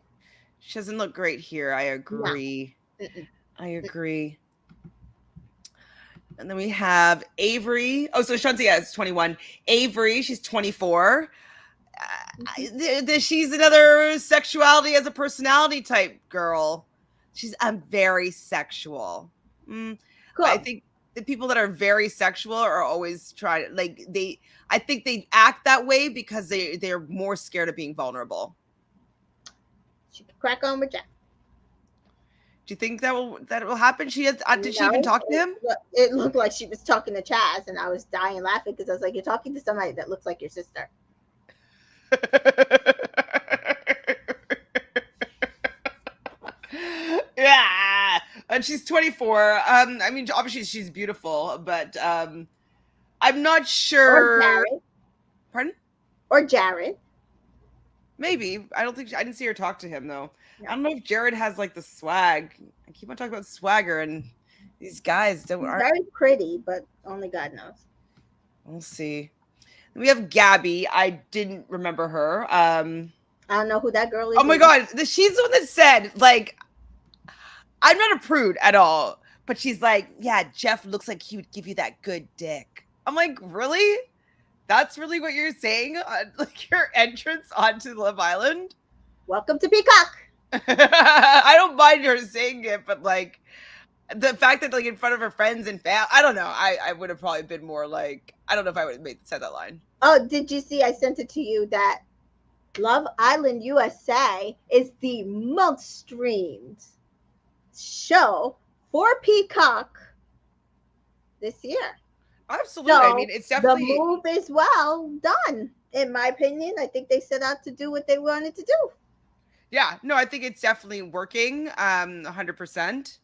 she doesn't look great here. I No. agree. Mm-mm. I agree. And then we have Avery. Oh, so Shantia is 21. Avery, she's 24. She's another sexuality as a personality type girl. She's very sexual. I Cool. think the people that are very sexual are always trying like they. I think they act that way because they're more scared of being vulnerable. She could crack on with Jeff. Do you think that will happen? Did she even No, talk to him? it looked like she was talking to Chaz, and I was dying laughing because I was like, "You're talking to somebody that looks like your sister." Yeah, and she's 24. I mean, obviously she's beautiful, but I'm not Or sure. Jared. Pardon? Or Jared. Maybe. I don't think I didn't see her talk to him though. No. I don't know if Jared has like the swag. I keep on talking about swagger, and these guys don't She's aren't. very pretty, but only God knows. We'll see. We have Gabby. I didn't remember her. I don't know who that girl Oh is my either. god, she's the one that said like I'm not a prude at all, but she's like, yeah, Jeff looks like he would give you that good dick. I'm like, really? That's really what you're saying on like your entrance onto Love Island? Welcome to Peacock. I don't mind her saying it, but like the fact that like in front of her friends and family, I don't know. I would have probably been more like I don't know if I would have said that line. Oh, did you see? I sent it to you that Love Island USA is the most streamed show for Peacock this year. Absolutely. I mean, So it's the definitely move is well done, in my opinion. I think they set out to do what they wanted to do. yeah. No, I think it's definitely working. 100%.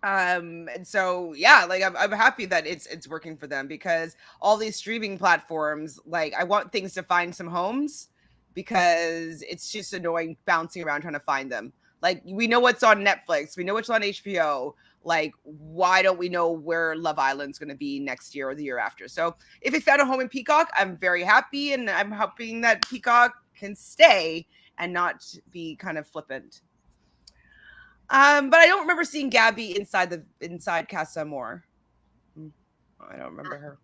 And so yeah, like I'm happy that it's working for them because all these streaming platforms, like I want things to find some homes because it's just annoying bouncing around trying to find them. Like we know what's on Netflix, we know what's on HBO. Like, why don't we know where Love Island's going to be next year or the year after? So, if it found a home in Peacock, I'm very happy, and I'm hoping that Peacock can stay and not be kind of flippant. But I don't remember seeing Gabby inside Casa Amor. I don't remember her.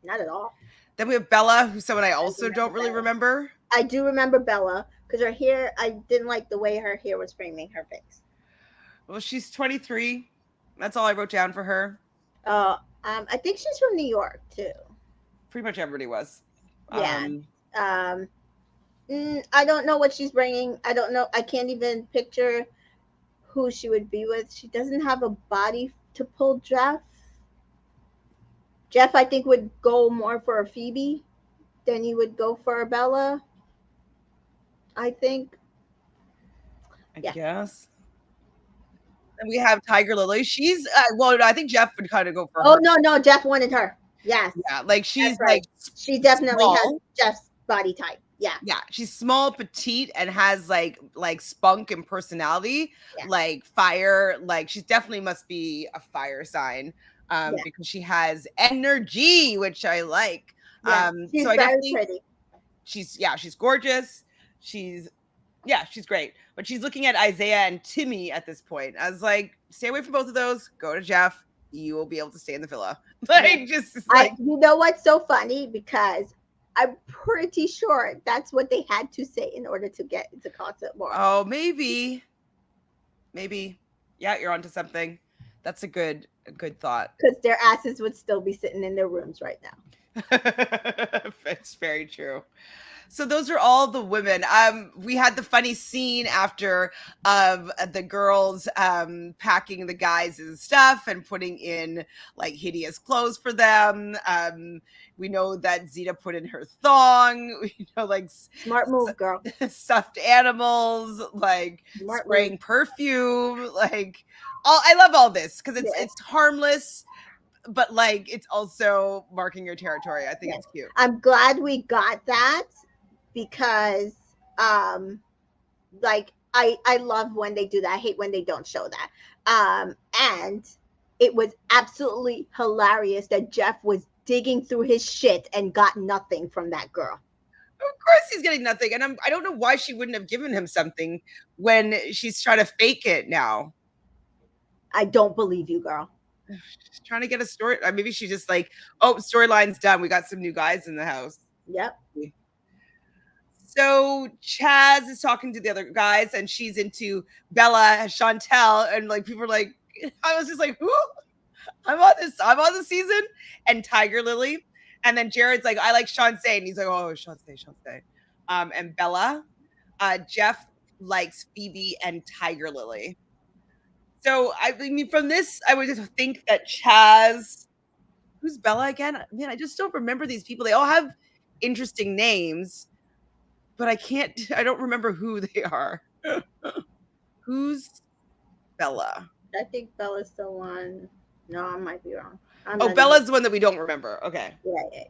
Not at all. Then we have Bella, who's someone I I also don't remember really Bella. remember. I do remember Bella because her hair, I didn't like the way her hair was framing her face. Well, she's 23. That's all I wrote down for her. I think she's from New York too. Pretty much everybody was. Yeah. Um, I don't know what she's bringing. I don't know. I can't even picture who she would be with. She doesn't have a body to pull Jeff. Jeff, I think, would go more for a Phoebe than he would go for a Bella. I think. I Yeah. guess. And we have Tiger Lily. She's well, I think Jeff would kind of go for Oh her. no, Jeff wanted her. Yes, Yeah, like she's that's right. She definitely has small. Jeff's body type. Yeah. Yeah, she's small, petite, and has like spunk and personality, Yeah. like fire. Like she definitely must be a fire sign, Yeah. because she has energy, which I like. Yeah. She's So I very definitely pretty. she's gorgeous. She's great. But she's looking at Isaiah and Timmy at this point. I was like, stay away from both of those. Go to Jeff. You will be able to stay in the villa. Like just like You know what's so funny? Because I'm pretty sure that's what they had to say in order to get into concert more. oh maybe. Yeah, you're onto something. That's a good thought. because their asses would still be sitting in their rooms right now. It's very true. So those are all the women. We had the funny scene after of the girls packing the guys' stuff and putting in like hideous clothes for them. We know that Zeta put in her thong. We know like Smart move, girl. stuffed animals, like Smart move. spraying perfume, like all. I love all this because Yes, it's harmless, but like it's also marking your territory. I think yes. it's cute. I'm glad we got that because um like I love when they do that. I hate when they don't show that. And it was absolutely hilarious that Jeff was digging through his shit and got nothing from that girl. Of course he's getting nothing, and I don't know why she wouldn't have given him something when she's trying to fake it now. I don't believe you, girl. She's trying to get a story. Maybe she's just like, oh, storyline's done. We got some new guys in the house. Yep. So Chaz is talking to the other guys, and she's into Bella, Chantel, and like people are like, I was just like, who? I'm on this. I'm on the season, and Tiger Lily, and then Jared's like, I like Shantae, and he's like, oh, Shantae. And Bella, Jeff likes Phoebe and Tiger Lily. So I mean, from this, I would just think that Chaz, who's Bella again? Man, I just don't remember these people. They all have interesting names, but I don't remember who they are. Who's Bella? I think Bella's the one. No, I might be wrong. I'm Oh, not even. Bella's the one that we don't remember. Okay. Yeah, yeah.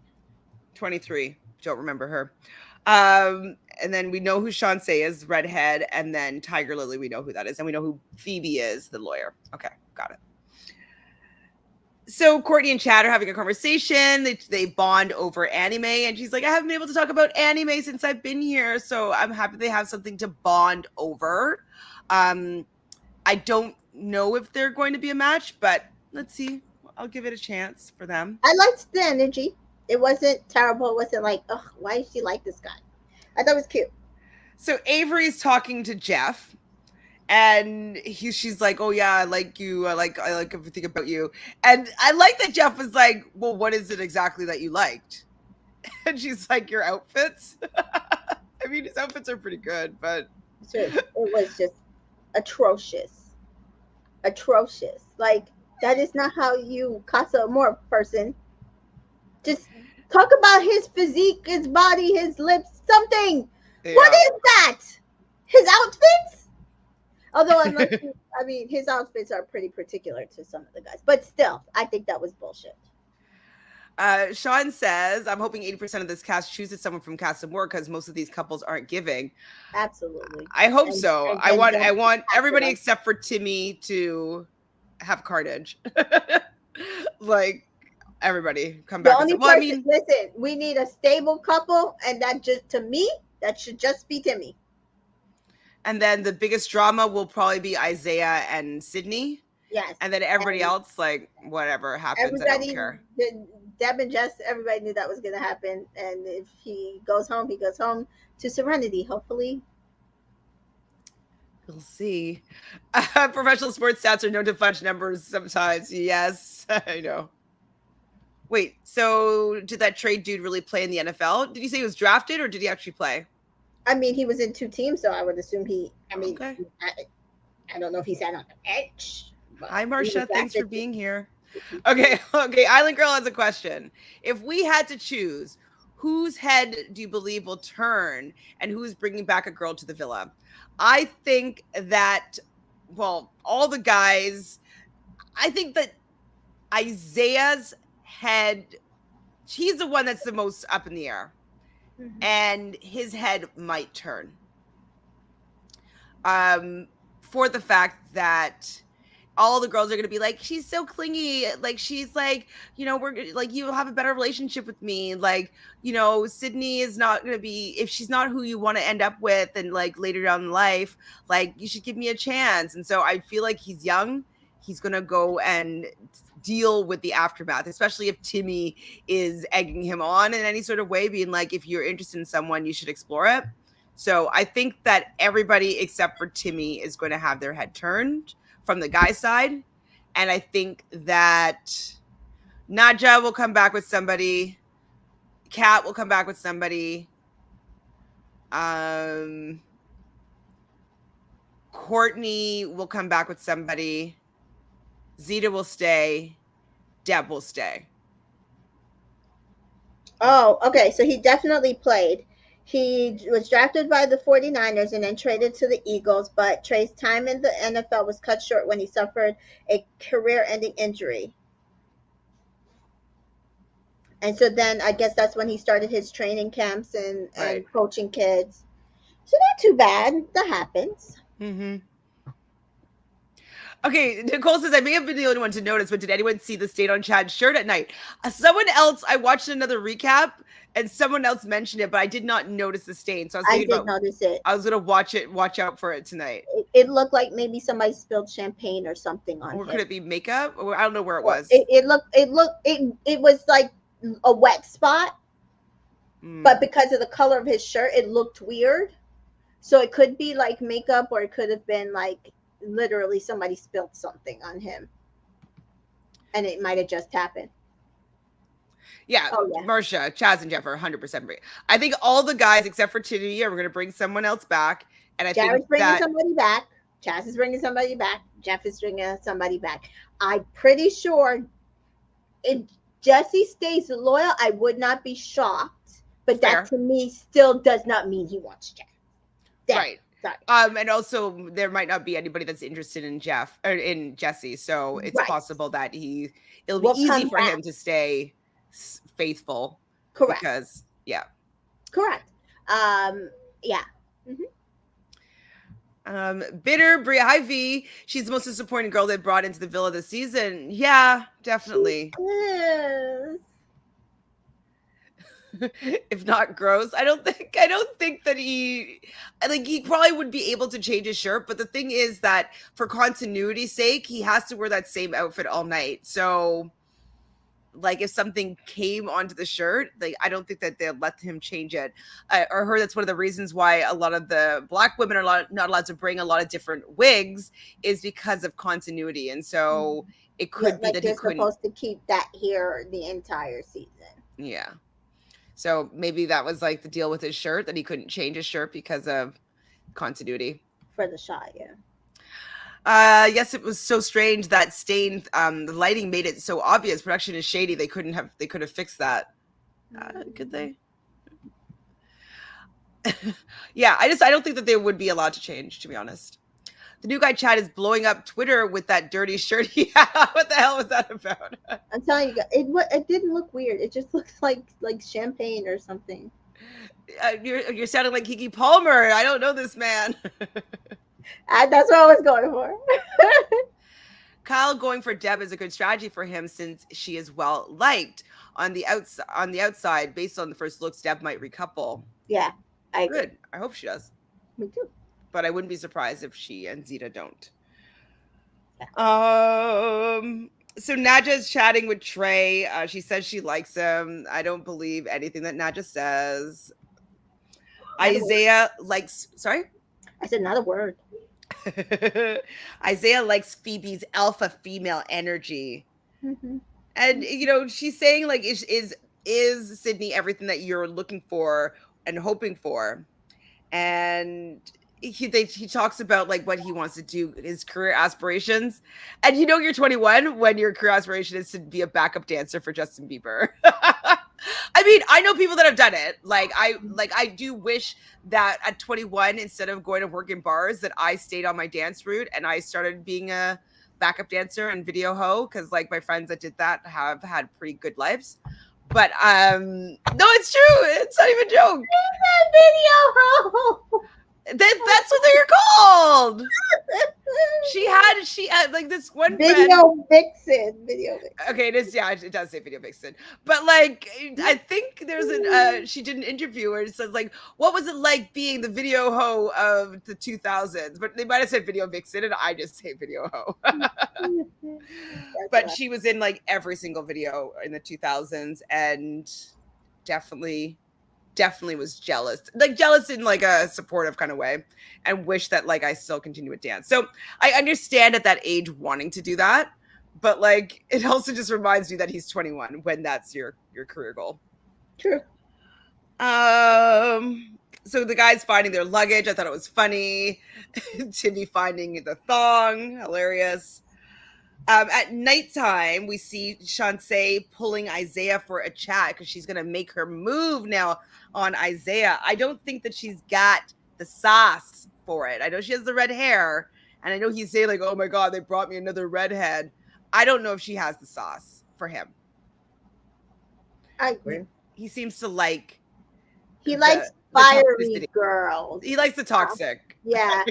23. Don't remember her. And then we know who Shantae is, redhead, and then Tiger Lily, we know who that is, and we know who Phoebe is, the lawyer. Okay, got it. So Courtney and Chad are having a conversation. They bond over anime, and she's like, I haven't been able to talk about anime since I've been here, so I'm happy they have something to bond over. I don't know if they're going to be a match, but let's see. I'll give it a chance for them. I liked the energy. It wasn't terrible. It wasn't like, oh, why is she like this guy? I thought it was cute. So Avery's talking to Jeff, and she's like, oh yeah, I like you. I like everything about you. And I like that Jeff was like, well, what is it exactly that you liked? And she's like, your outfits. I mean, his outfits are pretty good, but It was just atrocious. Atrocious. Like, that is not how you Casa Amor person. Just talk about his physique, his body, his lips, something. yeah. What is that? His outfits? Although I mean, his outfits are pretty particular to some of the guys, but still, I think that was bullshit. Sean says, I'm hoping 80% of this cast chooses someone from Casa Amor because most of these couples aren't giving. Absolutely. I hope so. I want everybody them. except for Timmy to have carnage. Like everybody come back. The only Well, I person, mean, listen, we need a stable couple, and that just, to me, that should just be Timmy. and then the biggest drama will probably be Isaiah and Sydney. Yes. And then everybody else, like whatever happens, I don't care. Deb and Jess, everybody knew that was going to happen. And if he goes home, he goes home to serenity, hopefully. We'll see. Professional sports stats are known to fudge numbers sometimes. Yes, I know. Wait, so did that trade dude really play in the NFL? Did you say he was drafted or did he actually play? I mean, he was in two teams, so I would assume Okay. I don't know if he sat on the bench. Hi, Marcia. Thanks for being here. Okay. Island Girl has a question. If we had to choose, whose head do you believe will turn and who's bringing back a girl to the villa? I think that, well, all the guys, I think that Isaiah's head, he's the one that's the most up in the air. Mm-hmm. And his head might turn. For the fact that all the girls are going to be like, she's so clingy. Like, she's like, you know, we're like, you'll have a better relationship with me. Like, you know, Sydney is not going to be, if she's not who you want to end up with and like later down in life, like you should give me a chance. And so I feel like he's young. He's going to go and deal with the aftermath, especially if Timmy is egging him on in any sort of way, being like, if you're interested in someone, you should explore it. So I think that everybody except for Timmy is going to have their head turned from the guy's side. And I think that Nadja will come back with somebody. Kat will come back with somebody. Um, Courtney will come back with somebody. Zeta will stay. Deb will stay. Oh, okay. So he definitely played. He was drafted by the 49ers and then traded to the Eagles, but Trey's time in the NFL was cut short when he suffered a career ending injury. And so then I guess that's when he started his training camps Right. and coaching kids. So not too bad. That happens. Mm-hmm. Okay, Nicole says, I may have been the only one to notice, but did anyone see the stain on Chad's shirt at night? Someone else, I watched another recap and someone else mentioned it, but I did not notice the stain. So I was I thinking did about, notice it. I was going to watch out for it tonight. It looked like maybe somebody spilled champagne or something on Or could him. it be makeup? Or I don't know where it Or was. it was like a wet spot, but Mm. because of the color of his shirt, it looked weird. So it could be like makeup, or it could have been like literally somebody spilled something on him, and it might have just happened. Yeah, Oh yeah, Marsha, Chaz, and Jeff are 100% free. I think all the guys except for Trinity are going to bring someone else back. And I think Jared's bringing that, somebody back. Chaz is bringing somebody back. Jeff is bringing somebody back. I'm pretty sure if Jesse stays loyal, I would not be shocked. But that fair. to me still does not mean he wants Jeff. Damn. Right. Sorry. And also there might not be anybody that's interested in Jeff or in Jesse, so it's Right. possible that it'll be We'll easy come for back. him to stay faithful Correct. because yeah. Correct. Yeah. Mm-hmm. Bitter Bria Hi V. She's the most disappointing girl they brought into the villa this season. Yeah, definitely. She is. If not gross, I don't think that he probably would be able to change his shirt, but the thing is that for continuity's sake he has to wear that same outfit all night. So like if something came onto the shirt, like I don't think that they'll let him change it. I heard that's one of the reasons why a lot of the black women are not allowed to bring a lot of different wigs is because of continuity. And so it Yeah, could be like that he they're couldn't. supposed to keep that here the entire season Yeah. So maybe that was like the deal with his shirt, that he couldn't change his shirt because of continuity. for the shot. Yeah. Yes, it was so strange that stain. The lighting made it so obvious. Production is shady. They could have fixed that. Could they? Yeah, I don't think that they would be allowed to change, to be honest. The new guy Chad is blowing up Twitter with that dirty shirt he had. What the hell was that about? I'm telling you, it didn't look weird. It just looked like champagne or something. You're sounding like Kiki Palmer. I don't know this man. That's what I was going for. Kyle going for Deb is a good strategy for him since she is well liked. On the outside, based on the first looks, Deb might recouple. Yeah, I agree. Good. I hope she does. Me too. But I wouldn't be surprised if she and Zeta don't. Yeah. So Nadja's chatting with Trey. She says she likes him. I don't believe anything that Nadja says. Isaiah likes. Sorry. I said not a word. Isaiah likes Phoebe's alpha female energy. Mm-hmm. And she's saying like is Sydney everything that you're looking for and hoping for? And he talks about like what he wants to do, his career aspirations. And you're 21 when your career aspiration is to be a backup dancer for Justin Bieber. I mean, I know people that have done it. I do wish that at 21, instead of going to work in bars, that I stayed on my dance route and I started being a backup dancer and video hoe, because like my friends that did that have had pretty good lives. But no, it's true. It's not even a joke. Video hoe. That's what they're called. She had like this one Video friend. vixen. Video vixen. Okay, it does say video vixen. But like I think she did an interview where it says like, what was it like being the video hoe of the 2000s? But they might have said video vixen and I just say video hoe. But she was in like every single video in the 2000s and definitely was jealous in like a supportive kind of way, and wish that like I still continue with dance. So I understand at that age wanting to do that, But like, it also just reminds me that he's 21 when that's your career goal. True. So the guys finding their luggage, I thought it was funny. Timmy finding the thong, hilarious. At nighttime, we see Shansei pulling Isaiah for a chat because she's gonna make her move now on Isaiah. I don't think that she's got the sauce for it. I know she has the red hair, and I know he's saying like, "Oh my god, they brought me another redhead." I don't know if she has the sauce for him. I He, agree. he seems to like He the likes the fiery toxicity. girls. He likes the toxic. Yeah,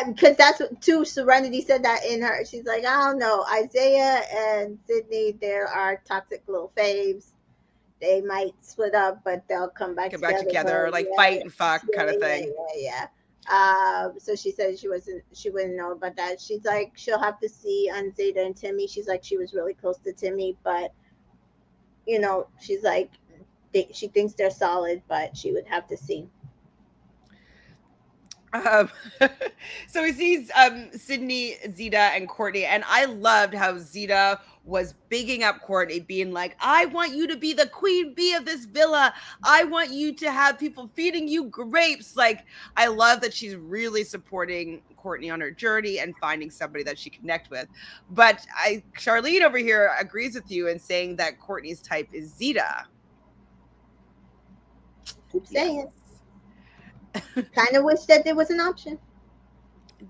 because that's what too. Serenity said that in her. She's like, I don't know, Isaiah and Sydney. There are toxic little faves. They might split up, but they'll come back Get back together. But together, like yeah, fight and fuck kind yeah, of yeah, thing. yeah, yeah. So she said she wouldn't know about that. She's like, she'll have to see on Zeta and Timmy. She's like, she was really close to Timmy, but she's like, she thinks they're solid, but she would have to see. Um, so he sees Sydney, Zeta, and Courtney, and I loved how Zeta was bigging up Courtney, being like, "I want you to be the queen bee of this villa. I want you to have people feeding you grapes." Like, I love that she's really supporting Courtney on her journey and finding somebody that she connect with. But Charlene over here agrees with you in saying that Courtney's type is Zeta. Keep Yes. saying. Kind of wish that there was an option.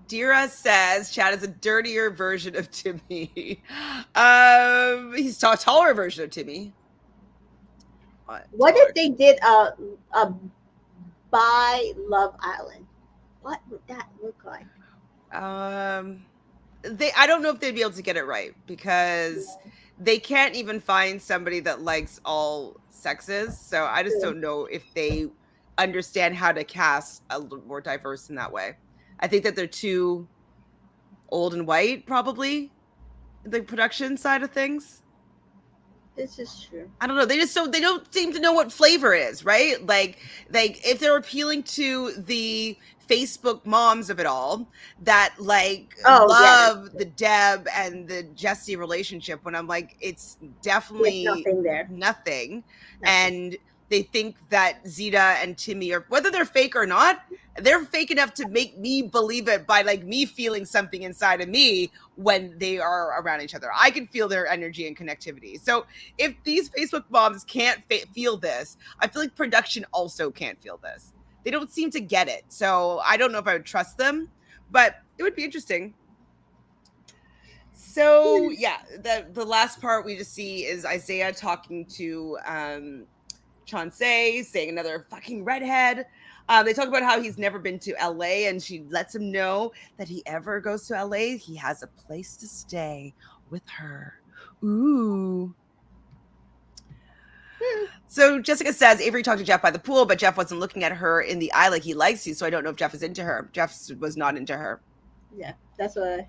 Dira says Chad is a dirtier version of Timmy. He's a taller version of Timmy. What if Taller. they did a by Love Island? What would that look like? Um, I don't know if they'd be able to get it right because they can't even find somebody that likes all sexes. So I just True. don't know if they understand how to cast a little more diverse in that way. I think that they're too old and white, probably the production side of things. This is true. I don't know. They don't seem to know what flavor is, right? Like if they're appealing to the Facebook moms of it all that like Oh yeah, that's love true. the Deb and the Jesse relationship when I'm like it's There's definitely nothing there. nothing. Nothing. And they think that Zeta and Timmy are whether they're fake or not, they're fake enough to make me believe it by like me feeling something inside of me when they are around each other. I can feel their energy and connectivity. So if these Facebook moms can't feel this, I feel like production also can't feel this. They don't seem to get it. So I don't know if I would trust them, but it would be interesting. So yeah, the last part we just see is Isaiah talking to Chauncey, saying another fucking redhead. They talk about how he's never been to LA, and she lets him know that he ever goes to LA, he has a place to stay with her. Ooh. Hmm. So Jessica says Avery talked to Jeff by the pool, but Jeff wasn't looking at her in the eye like he likes you. So I don't know if Jeff is into her. Jeff was not into her. Yeah, that's what.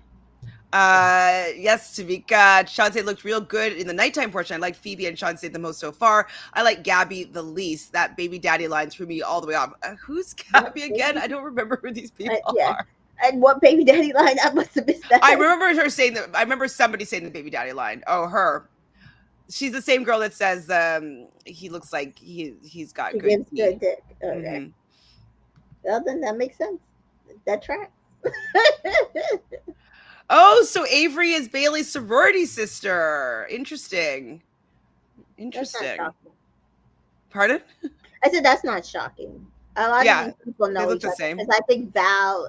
Yes, Tamika. Shantae looked real good in the nighttime portion. I like Phoebe and Shantae the most so far. I like Gabby the least. That baby daddy line threw me all the way off. Who's What Gabby again? baby? I don't remember who these people Yeah. are. And what baby daddy line? I must have missed that. I remember her saying that. I remember somebody saying the baby daddy line. Oh, her. She's the same girl that says he looks like he's got She good gives teeth. good dick. Okay. Mm-hmm. Well, then that makes sense. That tracks. Oh, so Avery is Bailey's sorority sister. Interesting. That's not Interesting. shocking. Pardon? I said that's not shocking. A lot of Yeah, these people they know look each the other same. because I think Val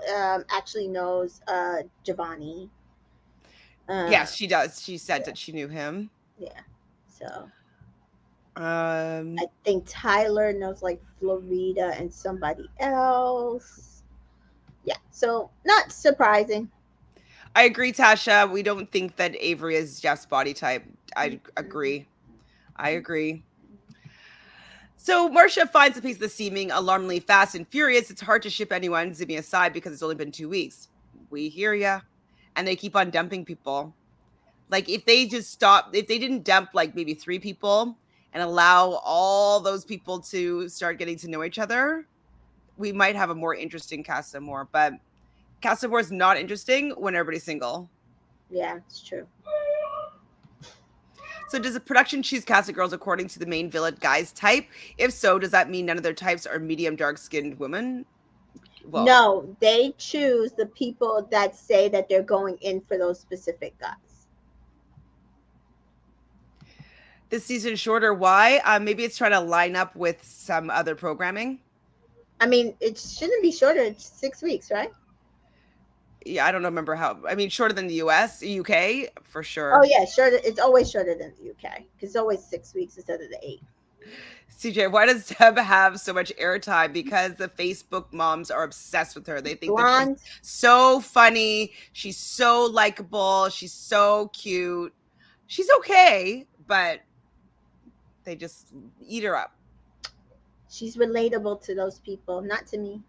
actually knows Giovanni. Yes, Uh, she does. She said yeah, that she knew him. yeah. So Um, I think Tyler knows like Florida and somebody else. Yeah. So not surprising. I agree, Tasha. We don't think that Avery is Jeff's body type. I agree. I agree. So Marcia finds the piece of the seeming alarmingly fast and furious. It's hard to ship anyone, Zibby aside, because it's only been 2 weeks. We hear ya. And they keep on dumping people. Like if they just stop, if they didn't dump like maybe 3 people and allow all those people to start getting to know each other, we might have a more interesting Casa Amor. But Casa Amor is not interesting when everybody's single. Yeah, it's true. So does the production choose cast of girls according to the main villain guy's type? If so, does that mean none of their types are medium dark skinned women? Well, No, they choose the people that say that they're going in for those specific guys. this season shorter. Why? Maybe it's trying to line up with some other programming. I mean, it shouldn't be shorter. It's 6 weeks, right? Yeah, I don't remember how. I mean, shorter than the US, UK for Oh sure. yeah, shorter. It's always shorter than the UK because it's always 6 weeks instead of the 8. CJ, why does Deb have so much airtime? Because the Facebook moms are obsessed with her. They think that she's Blonde. so funny. She's so likable. She's so cute. She's okay, but they just eat her up. She's relatable to those people, not to me.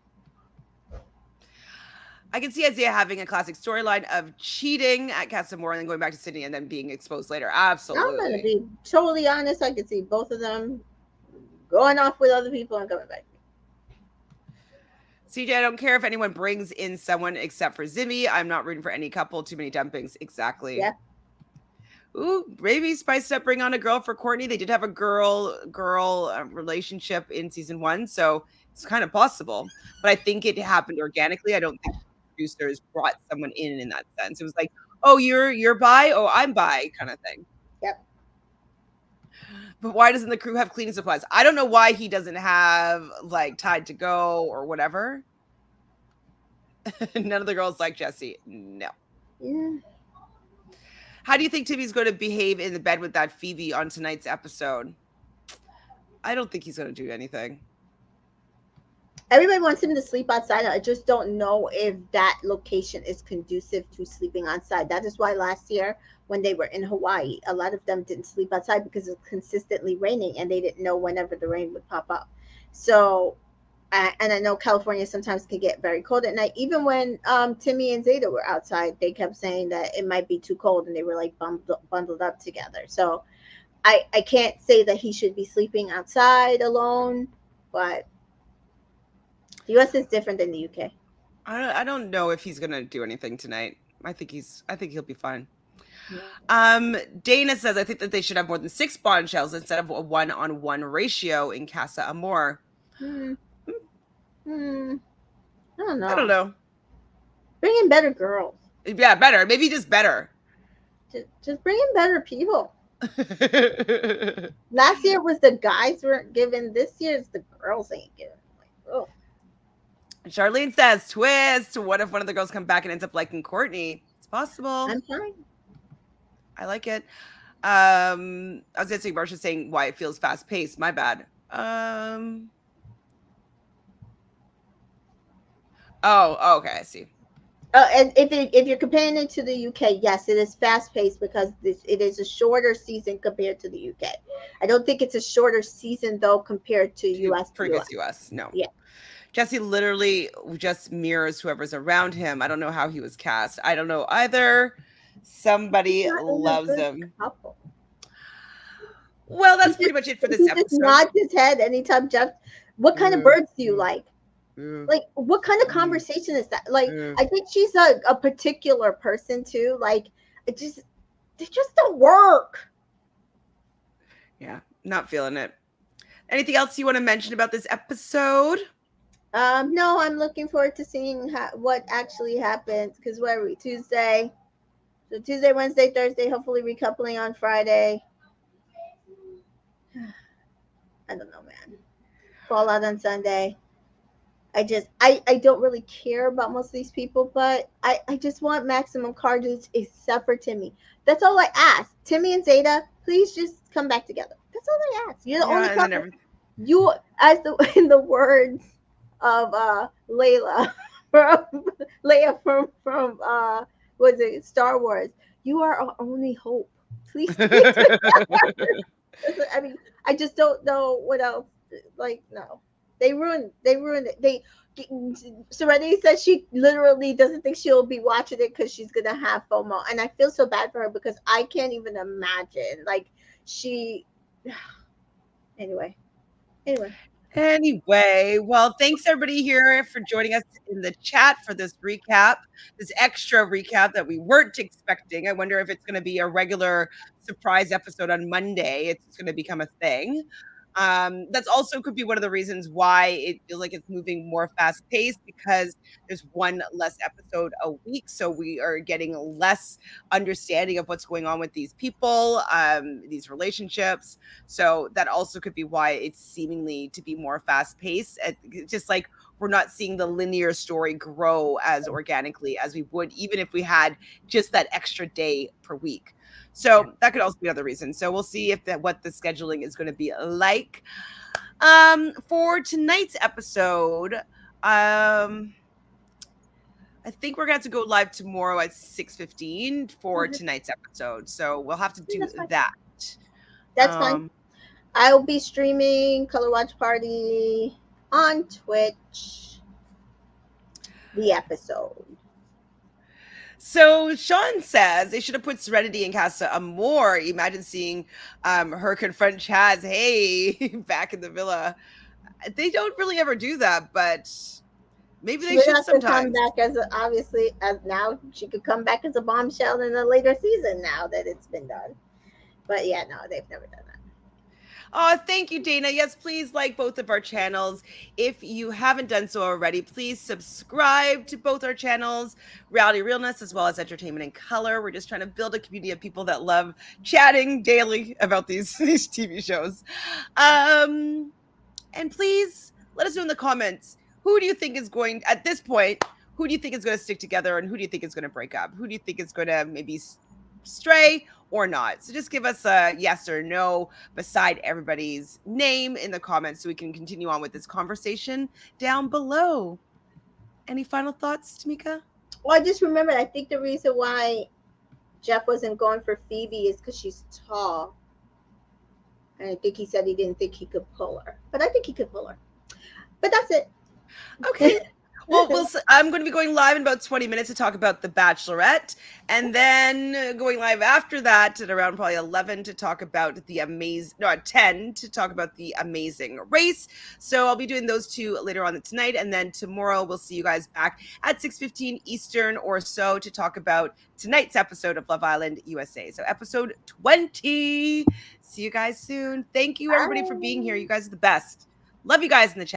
I can see Isaiah having a classic storyline of cheating at Casamore and then going back to Sydney and then being exposed later. I'm gonna Absolutely. be totally honest. I could see both of them going off with other people and coming back. CJ, I don't care if anyone brings in someone except for Zimmy. I'm not rooting for any couple. Too many dumpings. Exactly. Yeah. Ooh, maybe spiced up, bring on a girl for Courtney. They did have a girl relationship in season 1, so it's kind of possible. But I think it happened organically. I don't think producers brought someone in that sense. It was like, oh, you're bi, oh, I'm bi, kind of thing. Yep. But why doesn't the crew have cleaning supplies? I don't know why he doesn't have like Tide to go or whatever. None of the girls like Jesse. No. Yeah. How do you think Timmy's going to behave in the bed with that Phoebe on tonight's episode? I don't think he's going to do anything. Everybody wants him to sleep outside. I just don't know if that location is conducive to sleeping outside. That is why last year when they were in Hawaii, a lot of them didn't sleep outside because it was consistently raining and they didn't know whenever the rain would pop up. So, and I know California sometimes can get very cold at night. Even when Timmy and Zeta were outside, they kept saying that it might be too cold and they were like bundled up together. So I can't say that he should be sleeping outside alone, but the US is different than the UK. I don't know if he's gonna do anything tonight. I think he'll be fine. Yeah. Dana says I think that they should have more than 6 bombshells instead of a 1-on-1 ratio in Casa Amor. Hmm. Hmm. I don't know. I don't know. Bring in better girls. Yeah, better. Maybe just better. Just bring in better people. Last year was the guys weren't given. This year's the girls ain't given. Like, oh. Charlene says, twist. What if one of the girls come back and ends up liking Courtney? It's possible. I'm fine. I like it. I was gonna say Marsha saying why it feels fast paced. My bad. Oh, okay, I see. And if you're comparing it to the UK, yes, it is fast paced because it is a shorter season compared to the UK. I don't think it's a shorter season though compared to US. Previous US, no. Yeah. Jesse literally just mirrors whoever's around him. I don't know how he was cast. I don't know either. Somebody loves him. Couple. Well, that's pretty much it for this he episode. Just nods his head anytime Jeff. What kind of birds do you like? Like, what kind of conversation is that? Like, I think she's a particular person too. Like, they just don't work. Yeah, not feeling it. Anything else you want to mention about this episode? No, I'm looking forward to seeing what actually happens. Because where are we? Tuesday. So Tuesday, Wednesday, Thursday. Hopefully, recoupling on Friday. I don't know, man. Fallout on Sunday. I don't really care about most of these people, but I just want maximum carnage except for Timmy. That's all I ask. Timmy and Zeta, please just come back together. That's all I ask. You're the only couple. You, as in the words of Layla from was it Star Wars? You are our only hope. Please. I mean, I just don't know what else. Like, no. They ruined it. Serenity says she literally doesn't think she'll be watching it because she's gonna have FOMO, and I feel so bad for her because I can't even imagine. Like she. Anyway, well, thanks everybody here for joining us in the chat for this recap, this extra recap that we weren't expecting. I wonder if it's going to be a regular surprise episode on Monday. It's going to become a thing. That's also could be one of the reasons why it feels like it's moving more fast paced because there's one less episode a week. So we are getting less understanding of what's going on with these people, these relationships. So that also could be why it's seemingly to be more fast paced. Just like we're not seeing the linear story grow as organically as we would, even if we had just that extra day per week. Yeah. So that could also be another reason. So we'll see if that what the scheduling is going to be like. For tonight's episode, I think we're going to have to go live tomorrow at 6:15 for Okay. tonight's episode. So we'll have to Yeah, do that's fine. that. That's fine. Um, I'll be streaming Color Watch Party on Twitch, the episode. so Sean says they should have put Serenity in Casa Amor. Imagine seeing her confront Chaz, hey, back in the villa. They don't really ever do that, but maybe She they would should have to come sometimes. back as obviously as now she could come back as a bombshell in a later season now that it's been done. But yeah, no, they've never done that. Oh, thank you, Dana. Yes, please like both of our channels. If you haven't done so already, please subscribe to both our channels, Reality Realness as well as Entertainment in Color. We're just trying to build a community of people that love chatting daily about these TV shows. And please let us know in the comments, who do you think is going at this point, who do you think is going to stick together and who do you think is going to break up? Who do you think is going to maybe stray or not? So just give us a yes or no beside everybody's name in the comments so we can continue on with this conversation down below. Any final thoughts, Tamika? Well, I just remembered. I think the reason why Jeff wasn't going for Phoebe is because she's tall, and I think he said he didn't think he could pull her, but I think he could pull her. But that's it. Okay. Well, I'm going to be going live in about 20 minutes to talk about The Bachelorette, and then going live after that at around probably 11 to talk about the amazing, no, at 10 to talk about The Amazing Race. So I'll be doing those two later on tonight, and then tomorrow we'll see you guys back at 6:15 Eastern or so to talk about tonight's episode of Love Island USA. So episode 20. See you guys soon. Thank you, everybody, for being here. You Bye. guys are the best. Love you guys in the chat.